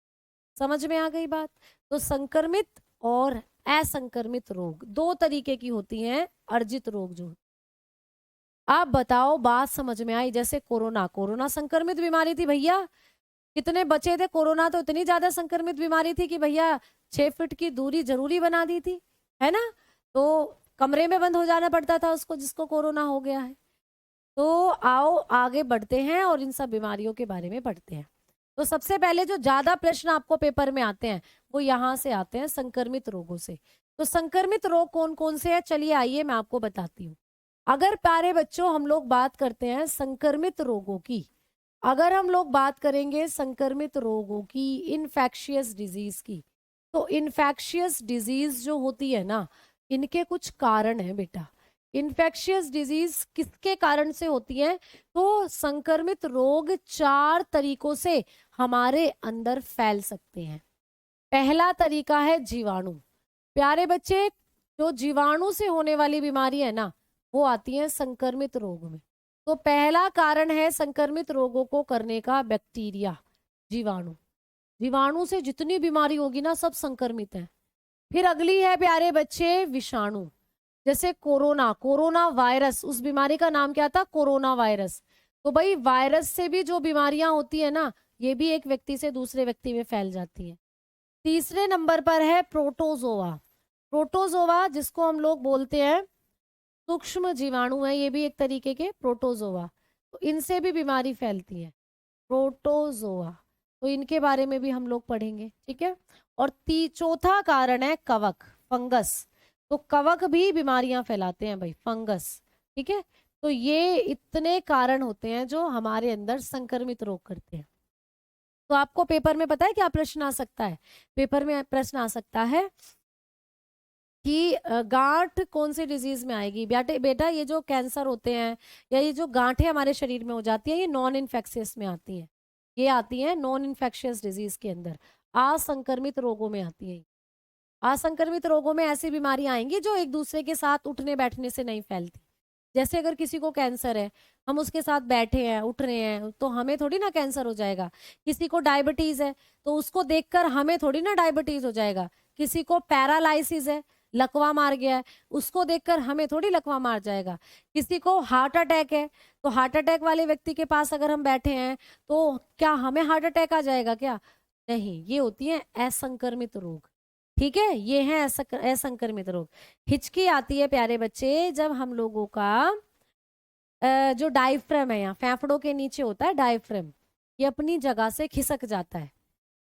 समझ में आ गई बात? तो संक्रमित और असंक्रमित रोग दो तरीके की होती हैं, अर्जित रोग जो। आप बताओ, बात समझ में आई? जैसे कोरोना, कोरोना संक्रमित बीमारी थी भैया, कितने बचे थे? कोरोना तो इतनी ज्यादा संक्रमित बीमारी थी कि भैया 6 फीट की दूरी जरूरी बना दी थी, है ना? तो कमरे में बंद हो जाना पड़ता था उसको, जिसको कोरोना हो गया है। तो आओ आगे बढ़ते हैं और इन सब बीमारियों के बारे में पढ़ते हैं। तो सबसे पहले जो ज्यादा प्रश्न आपको पेपर में आते हैं वो यहाँ से आते हैं, संक्रमित रोगों से। तो संक्रमित रोग कौन कौन से हैं, चलिए आइए मैं आपको बताती हूँ। अगर प्यारे बच्चों हम लोग बात करते हैं संक्रमित रोगों की, अगर हम लोग बात करेंगे संक्रमित रोगों की, इन्फेक्शियस डिजीज की, तो इन्फेक्शियस डिजीज जो होती है ना, इनके कुछ कारण हैं बेटा। इन्फेक्शियस डिजीज किसके कारण से होती है? तो संक्रमित रोग 4 तरीकों से हमारे अंदर फैल सकते हैं। पहला तरीका है जीवाणु। प्यारे बच्चे, जो जीवाणु से होने वाली बीमारी है ना, वो आती है संक्रमित रोग में। तो पहला कारण है संक्रमित रोगों को करने का बैक्टीरिया, जीवाणु। जीवाणु से जितनी बीमारी होगी ना, सब संक्रमित है। फिर अगली है प्यारे बच्चे विषाणु, जैसे कोरोना, कोरोना वायरस, उस बीमारी का नाम क्या था? Corona virus. तो भाई वायरस से भी जो बीमारियां होती है ना, ये भी एक व्यक्ति से दूसरे व्यक्ति में फैल जाती है। तीसरे नंबर पर है प्रोटोजोआ। प्रोटोजोआ जिसको हम लोग बोलते हैं सूक्ष्म जीवाणु है, ये भी एक तरीके के प्रोटोजोआ। तो इनसे भी बीमारी फैलती है, प्रोटोजोआ। तो इनके बारे में भी हम लोग पढ़ेंगे। ठीक है, और चौथा कारण है कवक, फंगस। तो कवक भी बीमारियां फैलाते हैं भाई, फंगस। ठीक है, तो ये इतने कारण होते हैं जो हमारे अंदर संक्रमित रोग करते हैं। तो आपको पेपर में पता है क्या प्रश्न आ सकता है? पेपर में प्रश्न आ सकता है कि गांठ कौन सी डिजीज में आएगी? बेटा ये जो कैंसर होते हैं या ये जो गांठें हमारे शरीर में हो जाती है, ये नॉन इन्फेक्शियस में आती हैं। ये आती हैं नॉन इन्फेक्शियस डिजीज के अंदर, असंक्रमित रोगों में आती है। असंक्रमित रोगों में ऐसी बीमारियां आएंगी जो एक दूसरे के साथ उठने बैठने से नहीं फैलती। जैसे अगर किसी को कैंसर है, हम उसके साथ बैठे हैं, उठ रहे हैं, तो हमें थोड़ी ना कैंसर हो जाएगा। किसी को डायबिटीज है तो उसको देखकर हमें थोड़ी ना डायबिटीज हो जाएगा। किसी को पैरालाइसिस है, लकवा मार गया है, उसको देखकर हमें थोड़ी लकवा मार जाएगा। किसी को हार्ट अटैक है, तो हार्ट अटैक वाले व्यक्ति के पास अगर हम बैठे हैं तो क्या हमें हार्ट अटैक आ जाएगा क्या? नहीं, ये होती है असंक्रमित रोग। ठीक है, ये है असंक्रमित रोग। हिचकी आती है प्यारे बच्चे जब हम लोगों का जो डायफ्राम है, यहाँ फेफड़ों के नीचे होता है डायफ्राम, ये अपनी जगह से खिसक जाता है।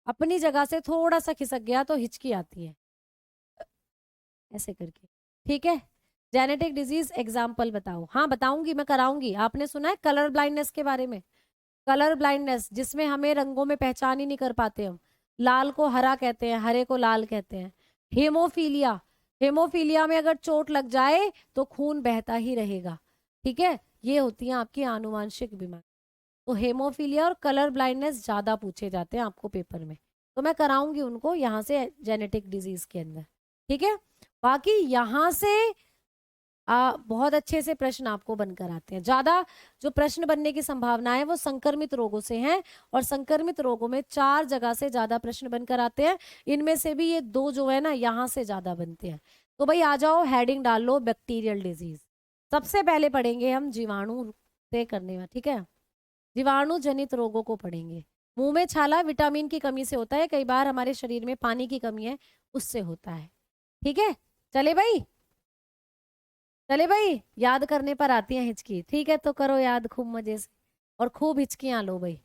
अपनी जगह से थोड़ा सा खिसक गया तो हिचकी आती है, ऐसे करके। ठीक है, जेनेटिक डिजीज एग्जाम्पल बताओ। हाँ बताऊंगी, मैं कराऊंगी। आपने सुना है कलर ब्लाइंडनेस के बारे में? कलर ब्लाइंडनेस जिसमें हमें रंगों में पहचान ही नहीं कर पाते हम। लाल को हरा कहते हैं, हरे को लाल कहते हैं। हेमोफीलिया, हेमोफीलिया में अगर चोट लग जाए तो खून बहता ही रहेगा। ठीक है, ये होती है आपकी आनुवांशिक बीमारी। तो हेमोफीलिया और कलर ब्लाइंडनेस ज्यादा पूछे जाते हैं आपको पेपर में, तो मैं कराऊंगी उनको यहाँ से जेनेटिक डिजीज के अंदर। ठीक है, बाकी यहाँ से बहुत अच्छे से प्रश्न आपको बनकर आते हैं। ज्यादा जो प्रश्न बनने की संभावना है वो संक्रमित रोगों से हैं, और संक्रमित रोगों में 4 जगह से ज्यादा प्रश्न बनकर आते हैं। इनमें से भी ये 2 जो है ना, यहाँ से ज्यादा बनते हैं। तो भाई आ जाओ, हेडिंग डाल लो बैक्टीरियल डिजीज। सबसे पहले पढ़ेंगे हम जीवाणु से करने में। ठीक है, जीवाणु जनित रोगों को पढ़ेंगे। मुंह में छाला विटामिन की कमी से होता है, कई बार हमारे शरीर में पानी की कमी है उससे होता है। ठीक है, चले भाई, चले भाई, याद करने पर आती है हिचकी। ठीक है, तो करो याद खूब मजे से, और खूब हिचकियां लो भाई।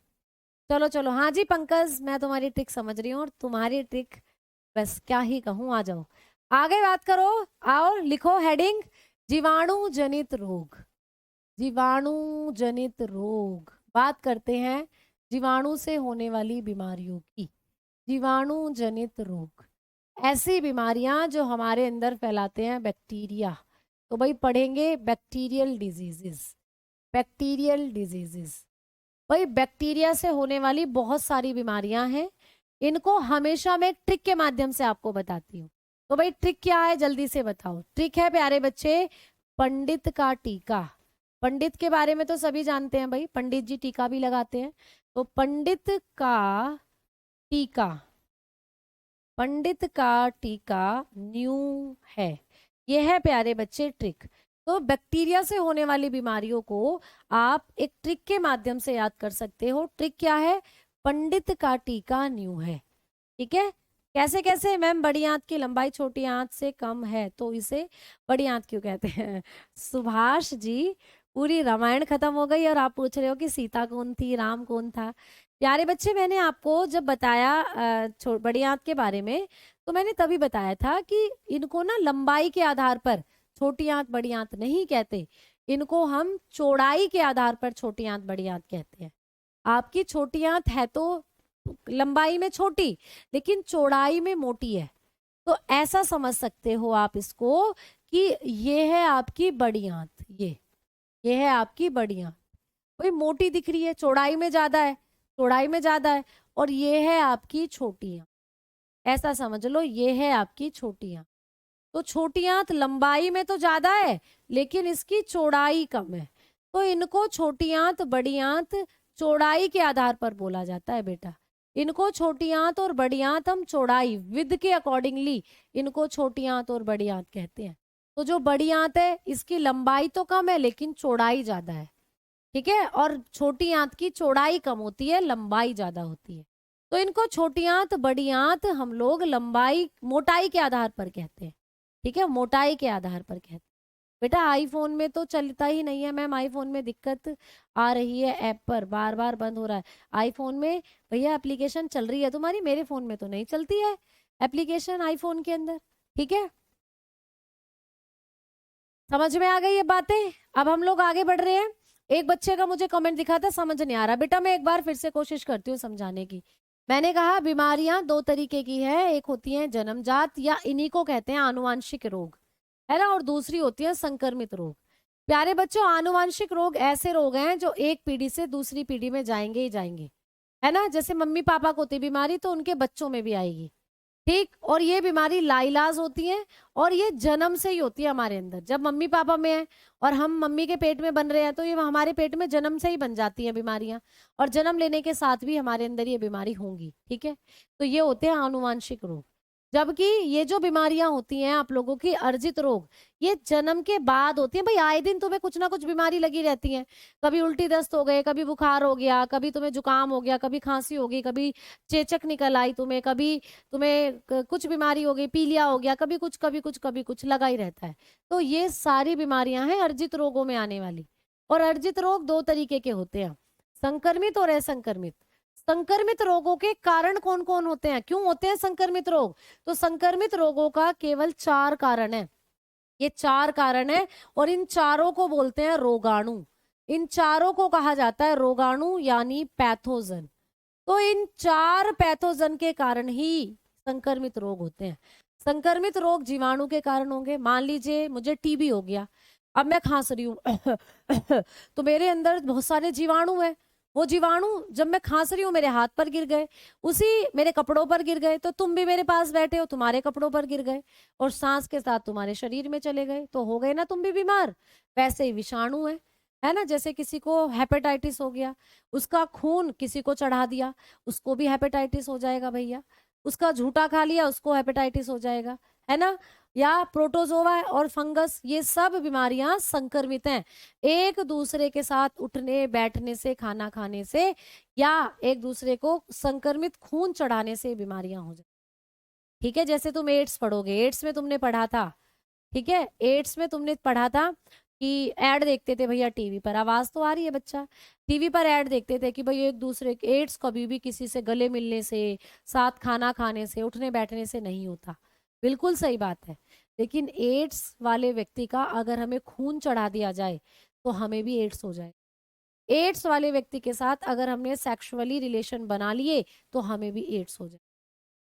चलो चलो, हाँ जी पंकज, मैं तुम्हारी ट्रिक समझ रही हूँ, और तुम्हारी ट्रिक बस क्या ही कहूँ। आ जाओ आगे बात करो, आओ लिखो हेडिंग जीवाणु जनित रोग। जीवाणु जनित रोग। बात करते हैं जीवाणु से होने वाली बीमारियों की। जीवाणु जनित रोग, ऐसी बीमारियां जो हमारे अंदर फैलाते हैं बैक्टीरिया। तो भाई पढ़ेंगे बैक्टीरियल डिजीजेस। बैक्टीरियल डिजीजेस, भाई बैक्टीरिया से होने वाली बहुत सारी बीमारियां हैं। इनको हमेशा मैं एक ट्रिक के माध्यम से आपको बताती हूँ। तो भाई ट्रिक क्या है, जल्दी से बताओ। ट्रिक है प्यारे बच्चे, पंडित का टीका। पंडित के बारे में तो सभी जानते हैं भाई, पंडित जी टीका भी लगाते हैं। तो पंडित का टीका, पंडित का टीका न्यू है। यह है प्यारे बच्चे ट्रिक। तो बैक्टीरिया से होने वाली बीमारियों को आप एक ट्रिक के माध्यम से याद कर सकते हो। ट्रिक क्या है, पंडित का टीका न्यू है। ठीक है, कैसे कैसे मैम? बड़ी आंत की लंबाई छोटी आंत से कम है तो इसे बड़ी आंत क्यों कहते हैं? सुभाष जी, पूरी रामायण खत्म हो गई और आप पूछ रहे हो कि सीता कौन थी, राम कौन था। प्यारे बच्चे, मैंने आपको जब बताया बड़ी आंत के बारे में, तो मैंने तभी बताया था कि इनको ना लंबाई के आधार पर छोटी आंत बड़ी आंत नहीं कहते, इनको हम चौड़ाई के आधार पर छोटी आंत बड़ी आंत कहते हैं। आपकी छोटी आंत है तो लंबाई में छोटी लेकिन चौड़ाई में मोटी है, तो ऐसा समझ सकते हो आप इसको कि ये है आपकी बड़ी आंत, ये है आपकी बड़ी आंत। वही मोटी दिख रही है, चौड़ाई में ज्यादा है, चौड़ाई में ज्यादा है। और ये है आपकी छोटी आंत, ऐसा समझ लो, ये है आपकी छोटी आंत। तो छोटी आंत लंबाई में तो ज्यादा है लेकिन इसकी चौड़ाई कम है, तो इनको छोटी आंत बड़ी आंत चौड़ाई के आधार पर बोला जाता है बेटा। इनको छोटी आंत और बड़ी आंत हम चौड़ाई विद के अकॉर्डिंगली इनको छोटी आंत और बड़ी आंत कहते हैं। तो जो बड़ी आंत है इसकी लंबाई तो कम है लेकिन चौड़ाई ज्यादा है। ठीक है, और छोटी आंत की चौड़ाई कम होती है, लंबाई ज्यादा होती है। तो इनको छोटी आंत बड़ी आंत हम लोग लंबाई मोटाई के आधार पर कहते हैं। ठीक है, मोटाई के आधार पर कहते हैं। बेटा आईफोन में तो चलता ही नहीं है मैम, आईफोन में दिक्कत आ रही है, ऐप पर बार बार बंद हो रहा है। आईफोन में भैया एप्लीकेशन चल रही है तुम्हारी, मेरे फोन में तो नहीं चलती है एप्लीकेशन आईफोन के अंदर। ठीक है, समझ में आ गई ये बातें? अब हम लोग आगे बढ़ रहे हैं। एक बच्चे का मुझे कमेंट दिखा था, समझ नहीं आ रहा। बेटा मैं एक बार फिर से कोशिश करती हूँ समझाने की। मैंने कहा बीमारियां दो तरीके की है, एक होती है जन्मजात या इन्हीं को कहते हैं आनुवांशिक रोग, है ना, और दूसरी होती है संक्रमित रोग। प्यारे बच्चों, आनुवांशिक रोग ऐसे रोग हैं जो एक पीढ़ी से दूसरी पीढ़ी में जाएंगे ही जाएंगे, है ना। जैसे मम्मी पापा को होती बीमारी तो उनके बच्चों में भी आएगी। ठीक, और ये बीमारी लाइलाज होती है और ये जन्म से ही होती है हमारे अंदर। जब मम्मी पापा में है और हम मम्मी के पेट में बन रहे हैं तो ये हमारे पेट में जन्म से ही बन जाती है बीमारियां, और जन्म लेने के साथ भी हमारे अंदर ये बीमारी होंगी। ठीक है, तो ये होते हैं आनुवांशिक रोग। जबकि ये जो बीमारियां होती हैं आप लोगों की अर्जित रोग, ये जन्म के बाद होती हैं। भाई आए दिन तुम्हें कुछ ना कुछ बीमारी लगी रहती है, कभी उल्टी दस्त हो गए, कभी बुखार हो गया, कभी तुम्हें जुकाम हो गया, कभी खांसी हो गई, कभी चेचक निकल आई तुम्हें, कभी तुम्हें कुछ बीमारी हो गई, पीलिया हो गया, कभी कुछ कभी कुछ कभी कुछ लगा ही रहता है। तो ये सारी बीमारियां हैं अर्जित रोगों में आने वाली। और अर्जित रोग दो तरीके के होते हैं, संक्रमित और असंक्रमित। संक्रमित रोगों के कारण कौन कौन होते हैं, क्यों होते हैं संक्रमित रोग? तो संक्रमित रोगों का केवल 4 कारण है, ये 4 कारण है, और इन चारों को बोलते हैं रोगाणु। इन चारों को कहा जाता है रोगाणु यानी पैथोजन। तो इन 4 पैथोजन के कारण ही संक्रमित रोग होते हैं। संक्रमित रोग जीवाणु के कारण होंगे। मान लीजिए मुझे टीबी हो गया, अब मैं खांस रही हूँ तो मेरे अंदर बहुत सारे जीवाणु है, वो जीवाणु जब मैं खांस रही हूँ मेरे हाथ पर गिर गए, उसी मेरे कपड़ों पर गिर गए, तो तुम भी मेरे पास बैठे हो, तुम्हारे कपड़ों पर गिर गए और सांस के साथ तुम्हारे शरीर में चले गए, तो हो गए ना तुम भी बीमार। वैसे ही विषाणु है ना। जैसे किसी को हेपेटाइटिस हो गया, उसका खून किसी को चढ़ा दिया, उसको भी हेपेटाइटिस हो जाएगा भैया। उसका झूठा खा लिया, उसको हेपेटाइटिस हो जाएगा, है ना। या प्रोटोजोआ और फंगस, ये सब बीमारियां संक्रमित हैं, एक दूसरे के साथ उठने बैठने से, खाना खाने से, या एक दूसरे को संक्रमित खून चढ़ाने से बीमारियां हो जाती। ठीक है, जैसे तुम एड्स पढ़ोगे, एड्स में तुमने पढ़ा था, ठीक है, एड्स में तुमने पढ़ा था कि ऐड देखते थे भैया टीवी पर, आवाज तो आ रही है बच्चा, टीवी पर ऐड देखते थे कि भाई एक दूसरे एड्स कभी भी किसी से गले मिलने से, साथ खाना खाने से, उठने बैठने से नहीं होता। बिल्कुल सही बात है, लेकिन एड्स वाले व्यक्ति का अगर हमें खून चढ़ा दिया जाए तो हमें भी एड्स हो जाए। एड्स वाले व्यक्ति के साथ अगर हमने सेक्सुअली रिलेशन बना लिए तो हमें भी एड्स हो जाए।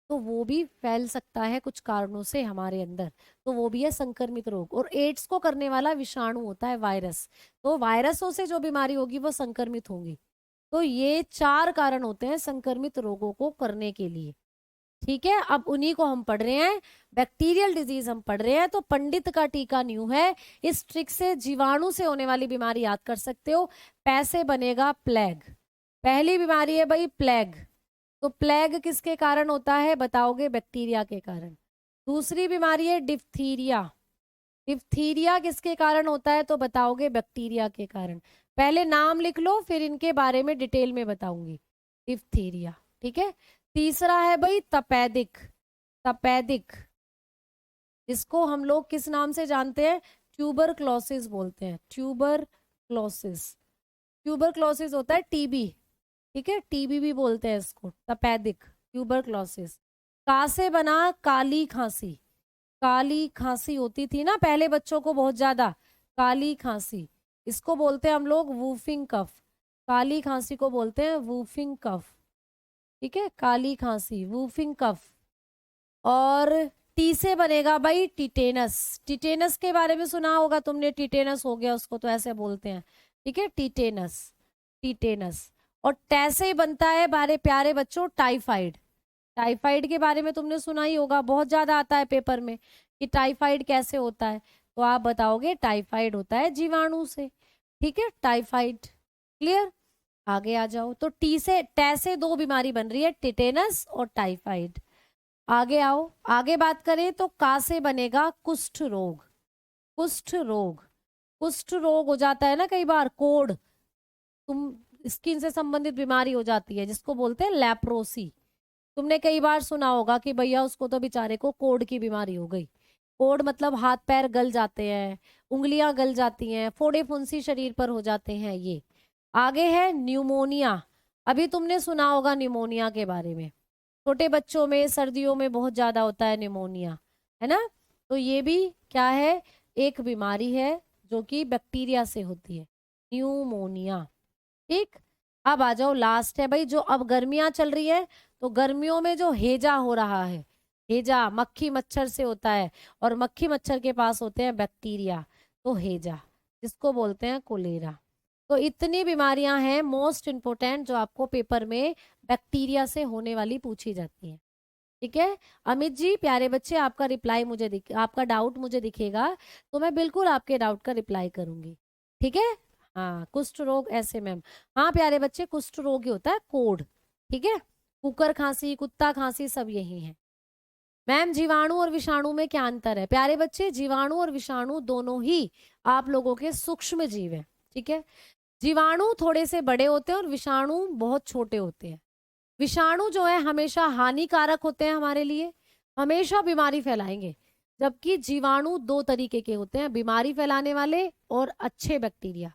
तो वो भी फैल सकता है कुछ कारणों से हमारे अंदर, तो वो भी है संक्रमित रोग। और एड्स को करने वाला विषाणु होता है वायरस, तो वायरसों से जो बीमारी होगी वो संक्रमित होंगी। तो ये 4 कारण होते हैं संक्रमित रोगों को करने के लिए। ठीक है, अब उन्हीं को हम पढ़ रहे हैं, बैक्टीरियल डिजीज हम पढ़ रहे हैं। तो पंडित का टीका न्यू है, इस ट्रिक से जीवाणु से होने वाली बीमारी याद कर सकते हो। पैसे बनेगा प्लेग। पहली बीमारी है भाई प्लेग, तो प्लेग किसके कारण होता है बताओगे? बैक्टीरिया के कारण। दूसरी बीमारी है डिप्थीरिया। डिप्थीरिया किसके कारण होता है तो बताओगे? बैक्टीरिया के कारण। पहले नाम लिख लो, फिर इनके बारे में डिटेल में बताऊंगी। डिप्थीरिया, ठीक है। तीसरा है भाई तपेदिक। तपेदिक इसको हम लोग किस नाम से जानते हैं? ट्यूबरक्लोसिस बोलते हैं। ट्यूबरक्लोसिस, ट्यूबरक्लोसिस होता है टीबी, ठीक है, टीबी भी बोलते हैं इसको। तपेदिक, ट्यूबरक्लोसिस। का से बना काली खांसी। काली खांसी होती थी ना पहले बच्चों को बहुत ज्यादा, काली खांसी, इसको बोलते हैं हम लोग वूफिंग कफ। काली खांसी को बोलते हैं वूफिंग कफ, ठीक है, काली खांसी, वूफिंग कफ। और टी से बनेगा भाई टिटेनस। टिटेनस के बारे में सुना होगा तुमने, टिटेनस हो गया उसको तो ऐसे बोलते हैं, ठीक है, टिटेनस, टिटेनस। और टे से ही बनता है बारे प्यारे बच्चों टाइफाइड। टाइफाइड के बारे में तुमने सुना ही होगा, बहुत ज्यादा आता है पेपर में कि टाइफाइड कैसे होता है, तो आप बताओगे टाइफाइड होता है जीवाणु से, ठीक है, टाइफाइड। क्लियर? आगे आ जाओ। तो टी से टे से 2 बीमारी बन रही है, टिटेनस और टाइफाइड। आगे आओ, आगे बात करें तो का से बनेगा कुष्ठ रोग। कुष्ठ रोग, कुष्ठ रोग हो जाता है ना कई बार, कोढ़, तुम स्किन से संबंधित बीमारी हो जाती है जिसको बोलते हैं लेप्रोसी। तुमने कई बार सुना होगा कि भैया उसको तो बेचारे को कोढ़ की बीमारी हो गई। कोढ़ मतलब हाथ पैर गल जाते हैं, उंगलियां गल जाती हैं, फोड़े फुंसी शरीर पर हो जाते हैं ये। आगे है न्यूमोनिया। अभी तुमने सुना होगा न्यूमोनिया के बारे में, छोटे बच्चों में सर्दियों में बहुत ज्यादा होता है न्यूमोनिया, है ना। तो ये भी क्या है? एक बीमारी है जो कि बैक्टीरिया से होती है, न्यूमोनिया। ठीक, अब आ जाओ, लास्ट है भाई, जो अब गर्मियां चल रही है तो गर्मियों में जो हेजा हो रहा है, हेजा मक्खी मच्छर से होता है, और मक्खी मच्छर के पास होते हैं बैक्टीरिया, तो हेजा, जिसको बोलते हैं कोलेरा। तो इतनी बीमारियां हैं मोस्ट इंपोर्टेंट जो आपको पेपर में बैक्टीरिया से होने वाली पूछी जाती है। ठीक है अमित जी, प्यारे बच्चे, आपका रिप्लाई मुझे आपका डाउट मुझे दिखेगा तो मैं बिल्कुल आपके डाउट का रिप्लाई करूंगी। ठीक है, हाँ, कुष्ठ रोग ऐसे मैम, हाँ प्यारे बच्चे, कुष्ठ रोग ही होता है कोढ़, ठीक है, कुकर खांसी, कुत्ता खांसी, सब यही है। मैम जीवाणु और विषाणु में क्या अंतर है? प्यारे बच्चे, जीवाणु और विषाणु दोनों ही आप लोगों के सूक्ष्म जीव हैं, ठीक है। जीवाणु थोड़े से बड़े होते हैं और विषाणु बहुत छोटे होते हैं। विषाणु जो है हमेशा हानिकारक होते हैं हमारे लिए, हमेशा बीमारी फैलाएंगे, जबकि जीवाणु 2 तरीके के होते हैं, बीमारी फैलाने वाले और अच्छे बैक्टीरिया।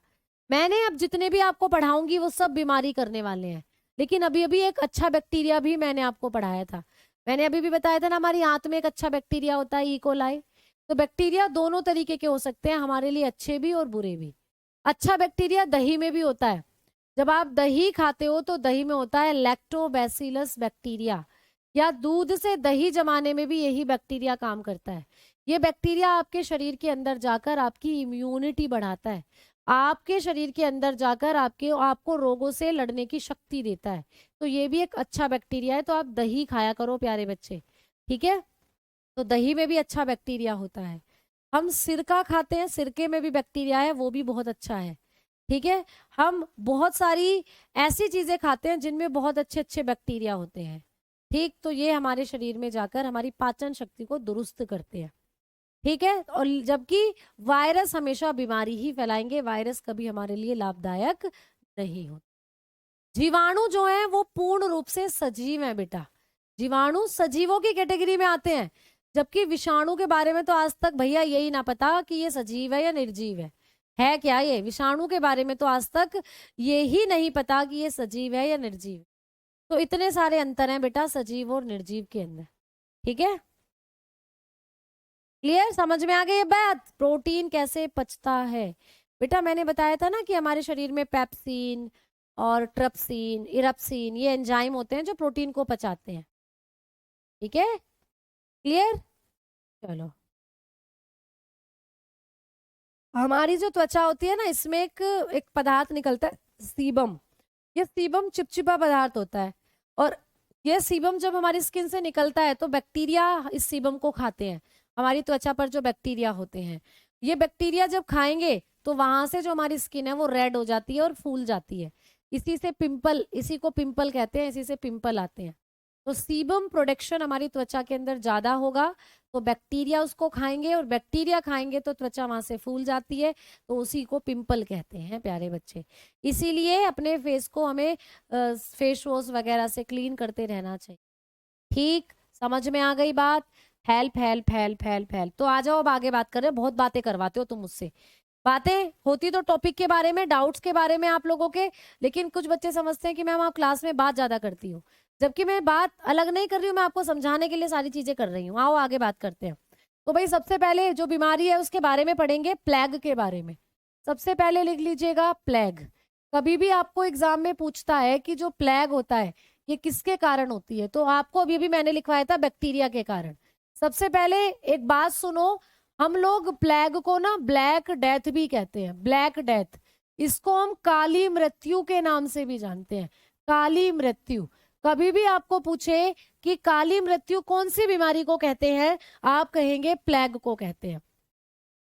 मैंने अब जितने भी आपको पढ़ाऊंगी वो सब बीमारी करने वाले हैं, लेकिन अभी अभी एक अच्छा बैक्टीरिया भी मैंने आपको पढ़ाया था। मैंने अभी भी बताया था ना, हमारी आंत में एक अच्छा बैक्टीरिया होता है, इकोलाई। तो बैक्टीरिया दोनों तरीके के हो सकते हैं हमारे लिए, अच्छे भी और बुरे भी। अच्छा बैक्टीरिया दही में भी होता है, जब आप दही खाते हो तो दही में होता है लैक्टोबैसिलस बैक्टीरिया, या दूध से दही जमाने में भी यही बैक्टीरिया काम करता है। ये बैक्टीरिया आपके शरीर के अंदर जाकर आपकी इम्यूनिटी बढ़ाता है, आपके शरीर के अंदर जाकर आपको रोगों से लड़ने की शक्ति देता है। तो ये भी एक अच्छा बैक्टीरिया है, तो आप दही खाया करो प्यारे बच्चे, ठीक है। तो दही में भी अच्छा बैक्टीरिया होता है। हम सिरका खाते हैं, सिरके में भी बैक्टीरिया है, वो भी बहुत अच्छा है, ठीक है। हम बहुत सारी ऐसी चीजें खाते हैं जिनमें बहुत अच्छे अच्छे बैक्टीरिया होते हैं, ठीक। तो ये हमारे शरीर में जाकर हमारी पाचन शक्ति को दुरुस्त करते हैं, ठीक है। और जबकि वायरस हमेशा बीमारी ही फैलाएंगे, वायरस कभी हमारे लिए लाभदायक नहीं हो। जीवाणु जो है वो पूर्ण रूप से सजीव है बेटा, जीवाणु सजीवों की कैटेगरी में आते हैं, जबकि विषाणु के बारे में तो आज तक भैया यही ना पता कि ये सजीव है या निर्जीव है क्या? ये विषाणु के बारे में तो आज तक ये ही नहीं पता कि ये सजीव है या निर्जीव। तो इतने सारे अंतर हैं बेटा सजीव और निर्जीव के अंदर, ठीक है। क्लियर? समझ में आ गई ये बात? प्रोटीन कैसे पचता है बेटा मैंने बताया था ना कि हमारे शरीर में पेप्सिन और ट्रिप्सिन, इरप्सिन, ये एंजाइम होते हैं जो प्रोटीन को पचाते हैं। ठीक है, क्लियर? चलो, हमारी जो त्वचा होती है ना, इसमें एक पदार्थ निकलता है, सीबम। ये सीबम चिपचिपा पदार्थ होता है, और ये सीबम जब हमारी स्किन से निकलता है तो बैक्टीरिया इस सीबम को खाते हैं। हमारी त्वचा पर जो बैक्टीरिया होते हैं, ये बैक्टीरिया जब खाएंगे तो वहां से जो हमारी स्किन है वो रेड हो जाती है और फूल जाती है। इसी से पिंपल, इसी को पिंपल कहते हैं, इसी से पिंपल आते हैं। तो सीबम प्रोडक्शन हमारी त्वचा के अंदर ज्यादा होगा तो बैक्टीरिया उसको खाएंगे, और बैक्टीरिया खाएंगे तो त्वचा वहां से फूल जाती है, तो उसी को पिंपल कहते हैं प्यारे बच्चे। इसीलिए अपने फेस को हमें फेस वॉश वगैरह से क्लीन करते रहना चाहिए। ठीक, समझ में आ गई बात? Help help help help help. तो आ जाओ, अब आगे बात कर रहे हो, बहुत बातें करवाते हो तुम मुझसे। बातें होती तो टॉपिक के बारे में, डाउट्स के बारे में आप लोगों के, लेकिन कुछ बच्चे समझते हैं कि मैम आप क्लास में बात ज्यादा करती हूँ, जबकि मैं बात अलग नहीं कर रही हूँ, मैं आपको समझाने के लिए सारी चीजें कर रही हूँ। आओ आगे बात करते हैं। तो भाई सबसे पहले जो बीमारी है उसके बारे में पढ़ेंगे, प्लेग के बारे में। सबसे पहले लिख लीजिएगा प्लेग। कभी भी आपको एग्जाम में पूछता है कि जो प्लेग होता है ये किसके कारण होती है, तो आपको अभी भी मैंने लिखवाया था बैक्टीरिया के कारण। सबसे पहले एक बात सुनो, हम लोग प्लेग को ना ब्लैक डेथ भी कहते हैं, ब्लैक डेथ। इसको हम काली मृत्यु के नाम से भी जानते हैं, काली मृत्यु। कभी भी आपको पूछे कि काली मृत्यु कौन सी बीमारी को कहते हैं, आप कहेंगे प्लेग को कहते हैं।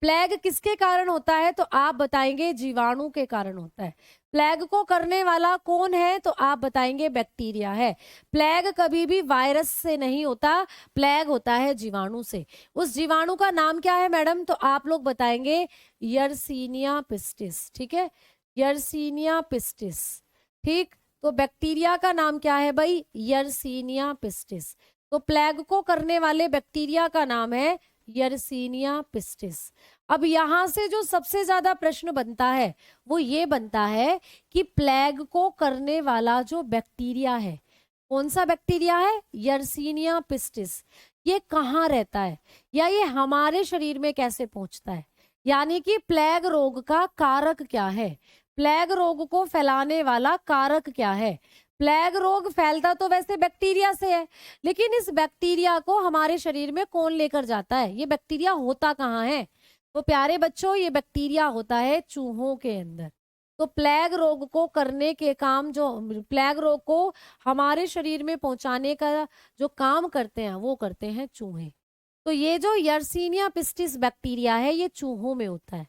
प्लेग किसके कारण होता है, तो आप बताएंगे जीवाणु के कारण होता है। प्लेग को करने वाला कौन है, तो आप बताएंगे बैक्टीरिया है। प्लेग कभी भी वायरस से नहीं होता, प्लेग होता है जीवाणु से। उस जीवाणु का नाम क्या है मैडम, तो आप लोग बताएंगे यर्सीनिया पिस्टिस। ठीक है, यर्सीनिया पिस्टिस। ठीक, तो बैक्टीरिया का नाम क्या है भाई, यर्सीनिया पिस्टिस। तो प्लेग को करने वाले बैक्टीरिया का नाम है यर्सीनिया पिस्टिस। अब यहां से जो सबसे ज्यादा प्रश्न बनता है वो ये बनता है कि प्लेग को करने वाला जो बैक्टीरिया है, कौन सा बैक्टीरिया है, यर्सीनिया पिस्टिस, ये कहाँ रहता है, या ये हमारे शरीर में कैसे पहुंचता है। यानी कि प्लेग रोग का कारक क्या है, प्लेग रोग को फैलाने वाला कारक क्या है। प्लेग रोग फैलता तो वैसे बैक्टीरिया से है, लेकिन इस बैक्टीरिया को हमारे शरीर में कौन लेकर जाता है, ये बैक्टीरिया होता कहाँ है, तो प्यारे बच्चों ये बैक्टीरिया होता है चूहों के अंदर। तो प्लेग रोग को करने के काम, जो प्लेग रोग को हमारे शरीर में पहुंचाने का जो काम करते हैं वो करते हैं चूहे। तो ये जो यर्सीनिया पिस्टिस बैक्टीरिया है ये चूहों में होता है,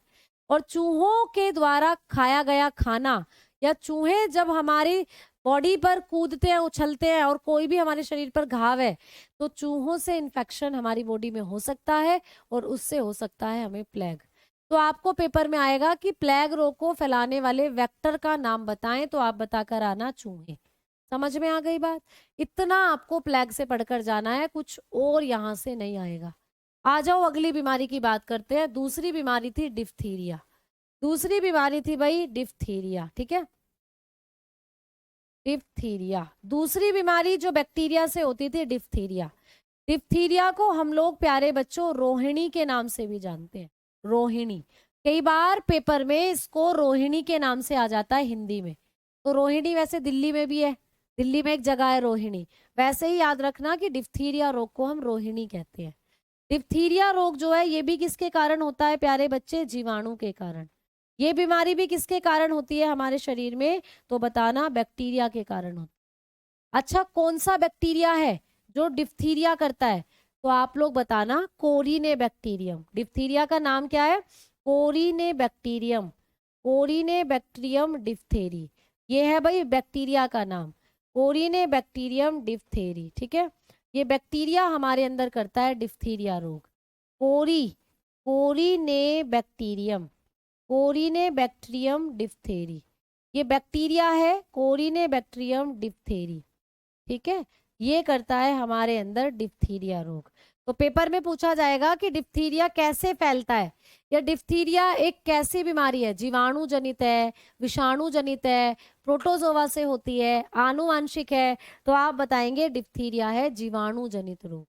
और चूहों के द्वारा खाया गया खाना, या चूहे जब हमारी बॉडी पर कूदते हैं, उछलते हैं, और कोई भी हमारे शरीर पर घाव है, तो चूहों से इन्फेक्शन हमारी बॉडी में हो सकता है, और उससे हो सकता है हमें प्लेग। तो आपको पेपर में आएगा कि प्लेग रोग को फैलाने वाले वेक्टर का नाम बताएं, तो आप बताकर आना चूहे। समझ में आ गई बात? इतना आपको प्लेग से पढ़कर जाना है, कुछ और यहां से नहीं आएगा। आ जाओ अगली बीमारी की बात करते हैं। दूसरी बीमारी थी डिफ्थीरिया। दूसरी बीमारी थी भाई डिफ्थीरिया। ठीक है, डिफ्थीरिया दूसरी बीमारी जो बैक्टीरिया से होती थी, डिफ्थीरिया। डिफ्थीरिया को हम लोग प्यारे बच्चों रोहिणी के नाम से भी जानते हैं, रोहिणी। कई बार पेपर में इसको रोहिणी के नाम से आ जाता है हिंदी में। तो रोहिणी वैसे दिल्ली में भी है, दिल्ली में एक जगह है रोहिणी, वैसे ही याद रखना कि डिफ्थीरिया रोग को हम रोहिणी कहते हैं। डिप्थीरिया रोग जो है ये भी किसके कारण होता है प्यारे बच्चे, जीवाणु के कारण। ये बीमारी भी किसके कारण होती है हमारे शरीर में, तो बताना बैक्टीरिया के कारण होती है। अच्छा, कौन सा बैक्टीरिया है जो डिप्थीरिया करता है, तो आप लोग बताना कोरिने बैक्टीरियम। डिप्थीरिया का नाम क्या है, कोरिने बैक्टीरियम, कोरिने बैक्टीरियम डिप्थेरी। ये है भाई बैक्टीरिया का नाम, कोरिने बैक्टीरियम डिप्थेरी। ठीक है, ये बैक्टीरिया हमारे अंदर करता है डिप्थीरिया रोग। कोरिने बैक्टीरियम, कोरिने बैक्टीरियम डिप्थेरी, ये बैक्टीरिया है कोरिने बैक्टीरियम डिप्थेरी। ठीक है, ये करता है हमारे अंदर डिप्थीरिया रोग। तो पेपर में पूछा जाएगा कि डिप्थीरिया कैसे फैलता है, या डिप्थीरिया एक कैसी बीमारी है, जीवाणु जनित है, विषाणु जनित है, प्रोटोजोआ से होती है, आनुवांशिक है, तो आप बताएंगे डिप्थीरिया है जीवाणु जनित रोग।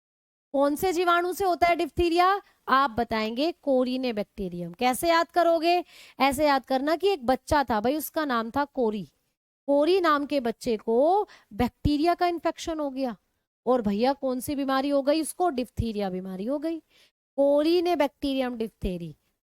कौन से जीवाणु से होता है डिप्थीरिया, आप बताएंगे कोरिने बैक्टीरियम। कैसे याद करोगे? ऐसे याद करना कि एक बच्चा था भाई, उसका नाम था कोरी। कोरी नाम के बच्चे को बैक्टीरिया का इन्फेक्शन हो गया, और भैया कौन सी बीमारी हो गई उसको? डिप्थीरिया बीमारी हो गई। कोरिने बैक्टीरियम डिप्थेरी।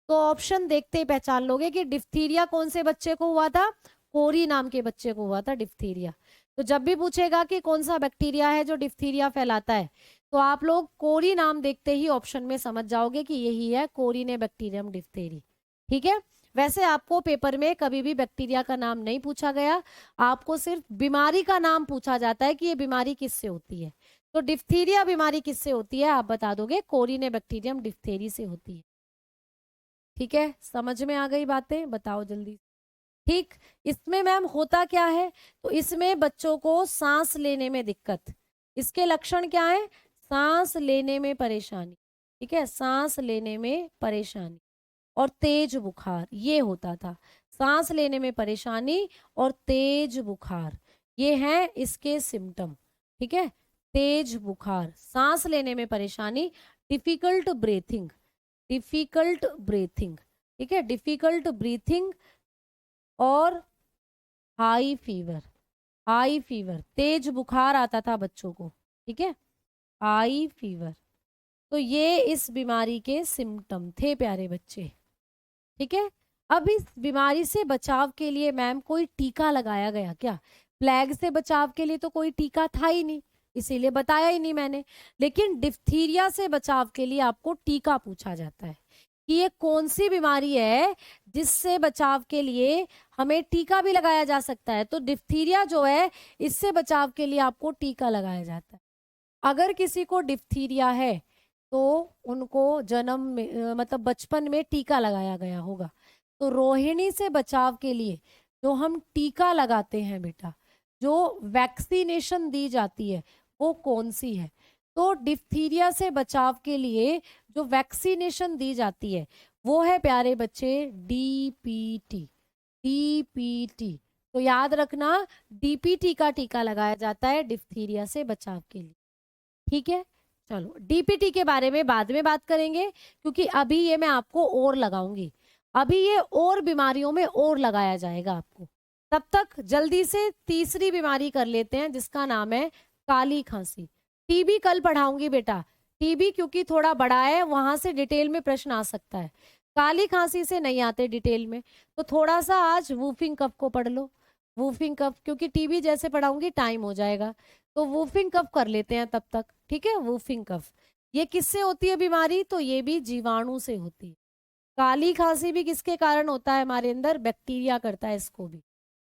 तो ऑप्शन देखते ही पहचान लोगे कि डिप्थीरिया कौन से बच्चे को हुआ था? कोरी नाम के बच्चे को हुआ था डिप्थीरिया। तो जब भी पूछेगा कि कौन सा बैक्टीरिया है जो डिप्थीरिया फैलाता है, तो आप लोग कोरी नाम देखते ही ऑप्शन में समझ जाओगे कि यही है कोरिने बैक्टीरियम डिप्थेरी। ठीक है। वैसे आपको पेपर में कभी भी बैक्टीरिया का नाम नहीं पूछा गया, आपको सिर्फ बीमारी का नाम पूछा जाता है कि ये बीमारी किससे होती है। तो डिप्थीरिया बीमारी किससे होती है? आप बता दोगे कोरिने बैक्टीरियम डिप्थेरी से होती है। ठीक है, समझ में आ गई बातें? बताओ जल्दी। ठीक। इसमें मैम होता क्या है? तो इसमें बच्चों को सांस लेने में दिक्कत, इसके लक्षण क्या है? सांस लेने में परेशानी, ठीक है, सांस लेने में परेशानी और तेज बुखार, ये होता था। सांस लेने में परेशानी और तेज बुखार, ये हैं इसके सिम्टम। ठीक है, तेज बुखार, सांस लेने में परेशानी, डिफिकल्ट ब्रीथिंग, डिफिकल्ट ब्रीथिंग, ठीक है, डिफिकल्ट ब्रीथिंग और हाई फीवर, हाई फीवर, तेज बुखार आता था बच्चों को। ठीक है, हाई फीवर। तो ये इस बीमारी के सिम्टम थे प्यारे बच्चे। ठीक है। अब इस बीमारी से बचाव के लिए मैम कोई टीका लगाया गया क्या? प्लेग से बचाव के लिए तो कोई टीका था ही नहीं, इसीलिए बताया ही नहीं मैंने। लेकिन डिप्थीरिया से बचाव के लिए आपको टीका पूछा जाता है कि ये कौन सी बीमारी है जिससे बचाव के लिए हमें टीका भी लगाया जा सकता है। तो डिप्थीरिया जो है, इससे बचाव के लिए आपको टीका लगाया जाता है। अगर किसी को डिप्थीरिया है तो उनको जन्म में मतलब बचपन में टीका लगाया गया होगा। तो रोहिणी से बचाव के लिए जो हम टीका लगाते हैं बेटा, जो वैक्सीनेशन दी जाती है, वो कौन सी है? तो डिप्थीरिया से बचाव के लिए जो वैक्सीनेशन दी जाती है वो है प्यारे बच्चे डीपीटी, डीपीटी। तो याद रखना, डीपीटी का टीका लगाया जाता है डिप्थीरिया से बचाव के लिए। ठीक है, चलो डीपीटी के बारे में बाद में बात करेंगे, क्योंकि अभी ये मैं आपको और लगाऊंगी, अभी ये और बीमारियों में और लगाया जाएगा आपको। तब तक जल्दी से तीसरी बीमारी कर लेते हैं जिसका नाम है काली खांसी। टीबी कल पढ़ाऊंगी बेटा, टीबी क्योंकि थोड़ा बड़ा है, वहां से डिटेल में प्रश्न आ सकता है। काली खांसी से नहीं आते डिटेल में, तो थोड़ा सा आज वूफिंग कफ को पढ़ लो। वूफिंग कफ, क्योंकि टीबी जैसे पढ़ाऊंगी टाइम हो जाएगा, तो वूफिंग कफ कर लेते हैं तब तक। ठीक है, वूफिंग कफ ये किससे होती है बीमारी? तो ये भी जीवाणु से होती है। काली खांसी भी किसके कारण होता है? हमारे अंदर बैक्टीरिया करता है इसको भी।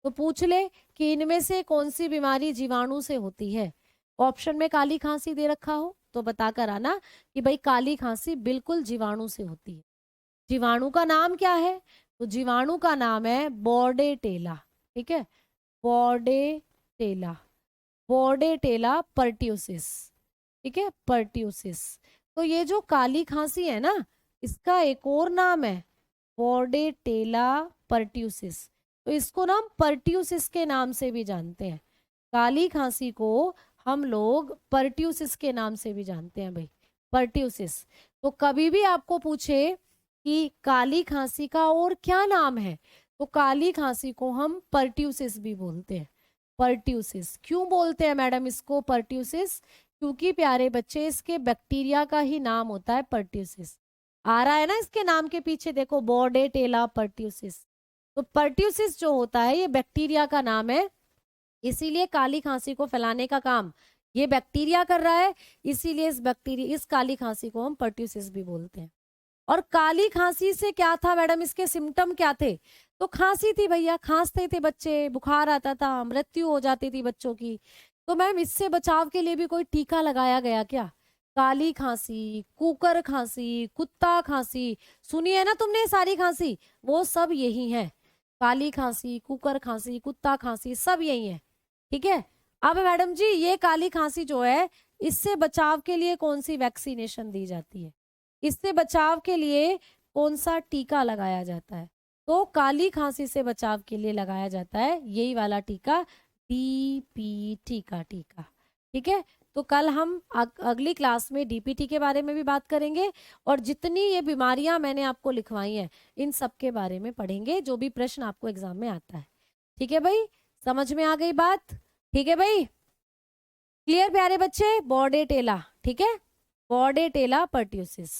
तो पूछ ले कि इनमें से कौन सी बीमारी जीवाणु से होती है। ऑप्शन में काली खांसी दे रखा हो तो बता कर आना कि भाई काली खांसी बिल्कुल जीवाणु से होती है। जीवाणु का नाम क्या है? तो जीवाणु का नाम है बॉर्डेटेला। ठीक है, बॉर्डेटेला, बॉर्डेटेला पर्ट्यूसिस। ठीक है, पर्ट्यूसिस। तो ये जो काली खांसी है ना, इसका एक और नाम है बॉर्डेटेला पर्ट्यूसिस। तो इसको ना हम पर्ट्यूसिस के नाम से भी जानते हैं। काली खांसी को हम लोग पर्ट्यूसिस के नाम से भी जानते हैं भाई, पर्ट्यूसिस। तो कभी भी आपको पूछे कि काली खांसी का और क्या नाम है, तो काली खांसी को हम पर्ट्यूसिस भी बोलते हैं। पर्ट्यूसिस क्यों बोलते हैं मैडम इसको पर्ट्यूसिस? क्योंकि प्यारे बच्चे इसके बैक्टीरिया का ही नाम होता है पर्ट्यूसिस। आ रहा है ना इसके नाम के पीछे, देखो बॉर्डेटेला पर्ट्यूसिस। तो पर्ट्यूसिस जो होता है ये बैक्टीरिया का नाम है, इसीलिए काली खांसी को फैलाने का काम ये बैक्टीरिया कर रहा है, इसीलिए इस काली खांसी को हम पर्ट्यूसिस भी बोलते हैं। और काली खांसी से क्या था मैडम, इसके सिम्टम क्या थे? तो खांसी थी भैया, खांसते थे बच्चे, बुखार आता था, मृत्यु हो जाती थी बच्चों की। तो मैम इससे बचाव के लिए भी कोई टीका लगाया गया क्या? काली खांसी, कुकर खांसी, कुत्ता खांसी, सुनी है ना तुमने सारी खांसी, वो सब यही है। काली खांसी, कुकर खांसी, कुत्ता खांसी, सब यही है। ठीक है। अब मैडम जी ये काली खांसी जो है, इससे बचाव के लिए कौन सी वैक्सीनेशन दी जाती है? इससे बचाव के लिए कौन सा टीका लगाया जाता है? तो काली खांसी से बचाव के लिए लगाया जाता है यही वाला टीका, डीपीटी का टीका। ठीक है, तो कल हम अगली क्लास में डीपीटी के बारे में भी बात करेंगे और जितनी ये बीमारियां मैंने आपको लिखवाई हैं इन सब के बारे में पढ़ेंगे, जो भी प्रश्न आपको एग्जाम में आता है। ठीक है भाई, समझ में आ गई बात? ठीक है भाई, क्लियर प्यारे बच्चे? बॉर्डेटेला, ठीक है, बॉर्डेटेला पर्ट्यूसिस,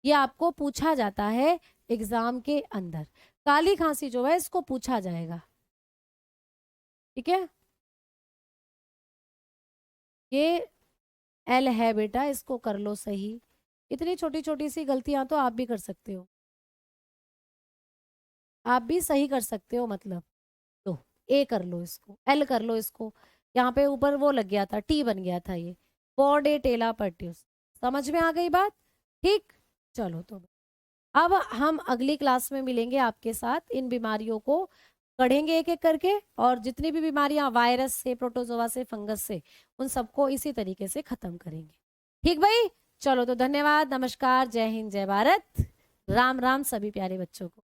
ये आपको पूछा जाता है एग्जाम के अंदर। काली खांसी जो है इसको पूछा जाएगा, ठीक है। ये एल है बेटा, इसको कर लो सही। इतनी छोटी छोटी सी गलतियां तो आप भी कर सकते हो, आप भी सही कर सकते हो। मतलब तो ए कर लो, इसको एल कर लो, इसको यहाँ पे ऊपर वो लग गया था, टी बन गया था, ये बॉर्डेटेला पर्ट्यूस। समझ में आ गई बात? ठीक, चलो तो अब हम अगली क्लास में मिलेंगे आपके साथ, इन बीमारियों को पढ़ेंगे एक एक करके, और जितनी भी बीमारियां वायरस से, प्रोटोजोआ से, फंगस से, उन सबको इसी तरीके से खत्म करेंगे। ठीक भाई, चलो तो धन्यवाद, नमस्कार, जय हिंद, जय भारत, राम राम सभी प्यारे बच्चों को।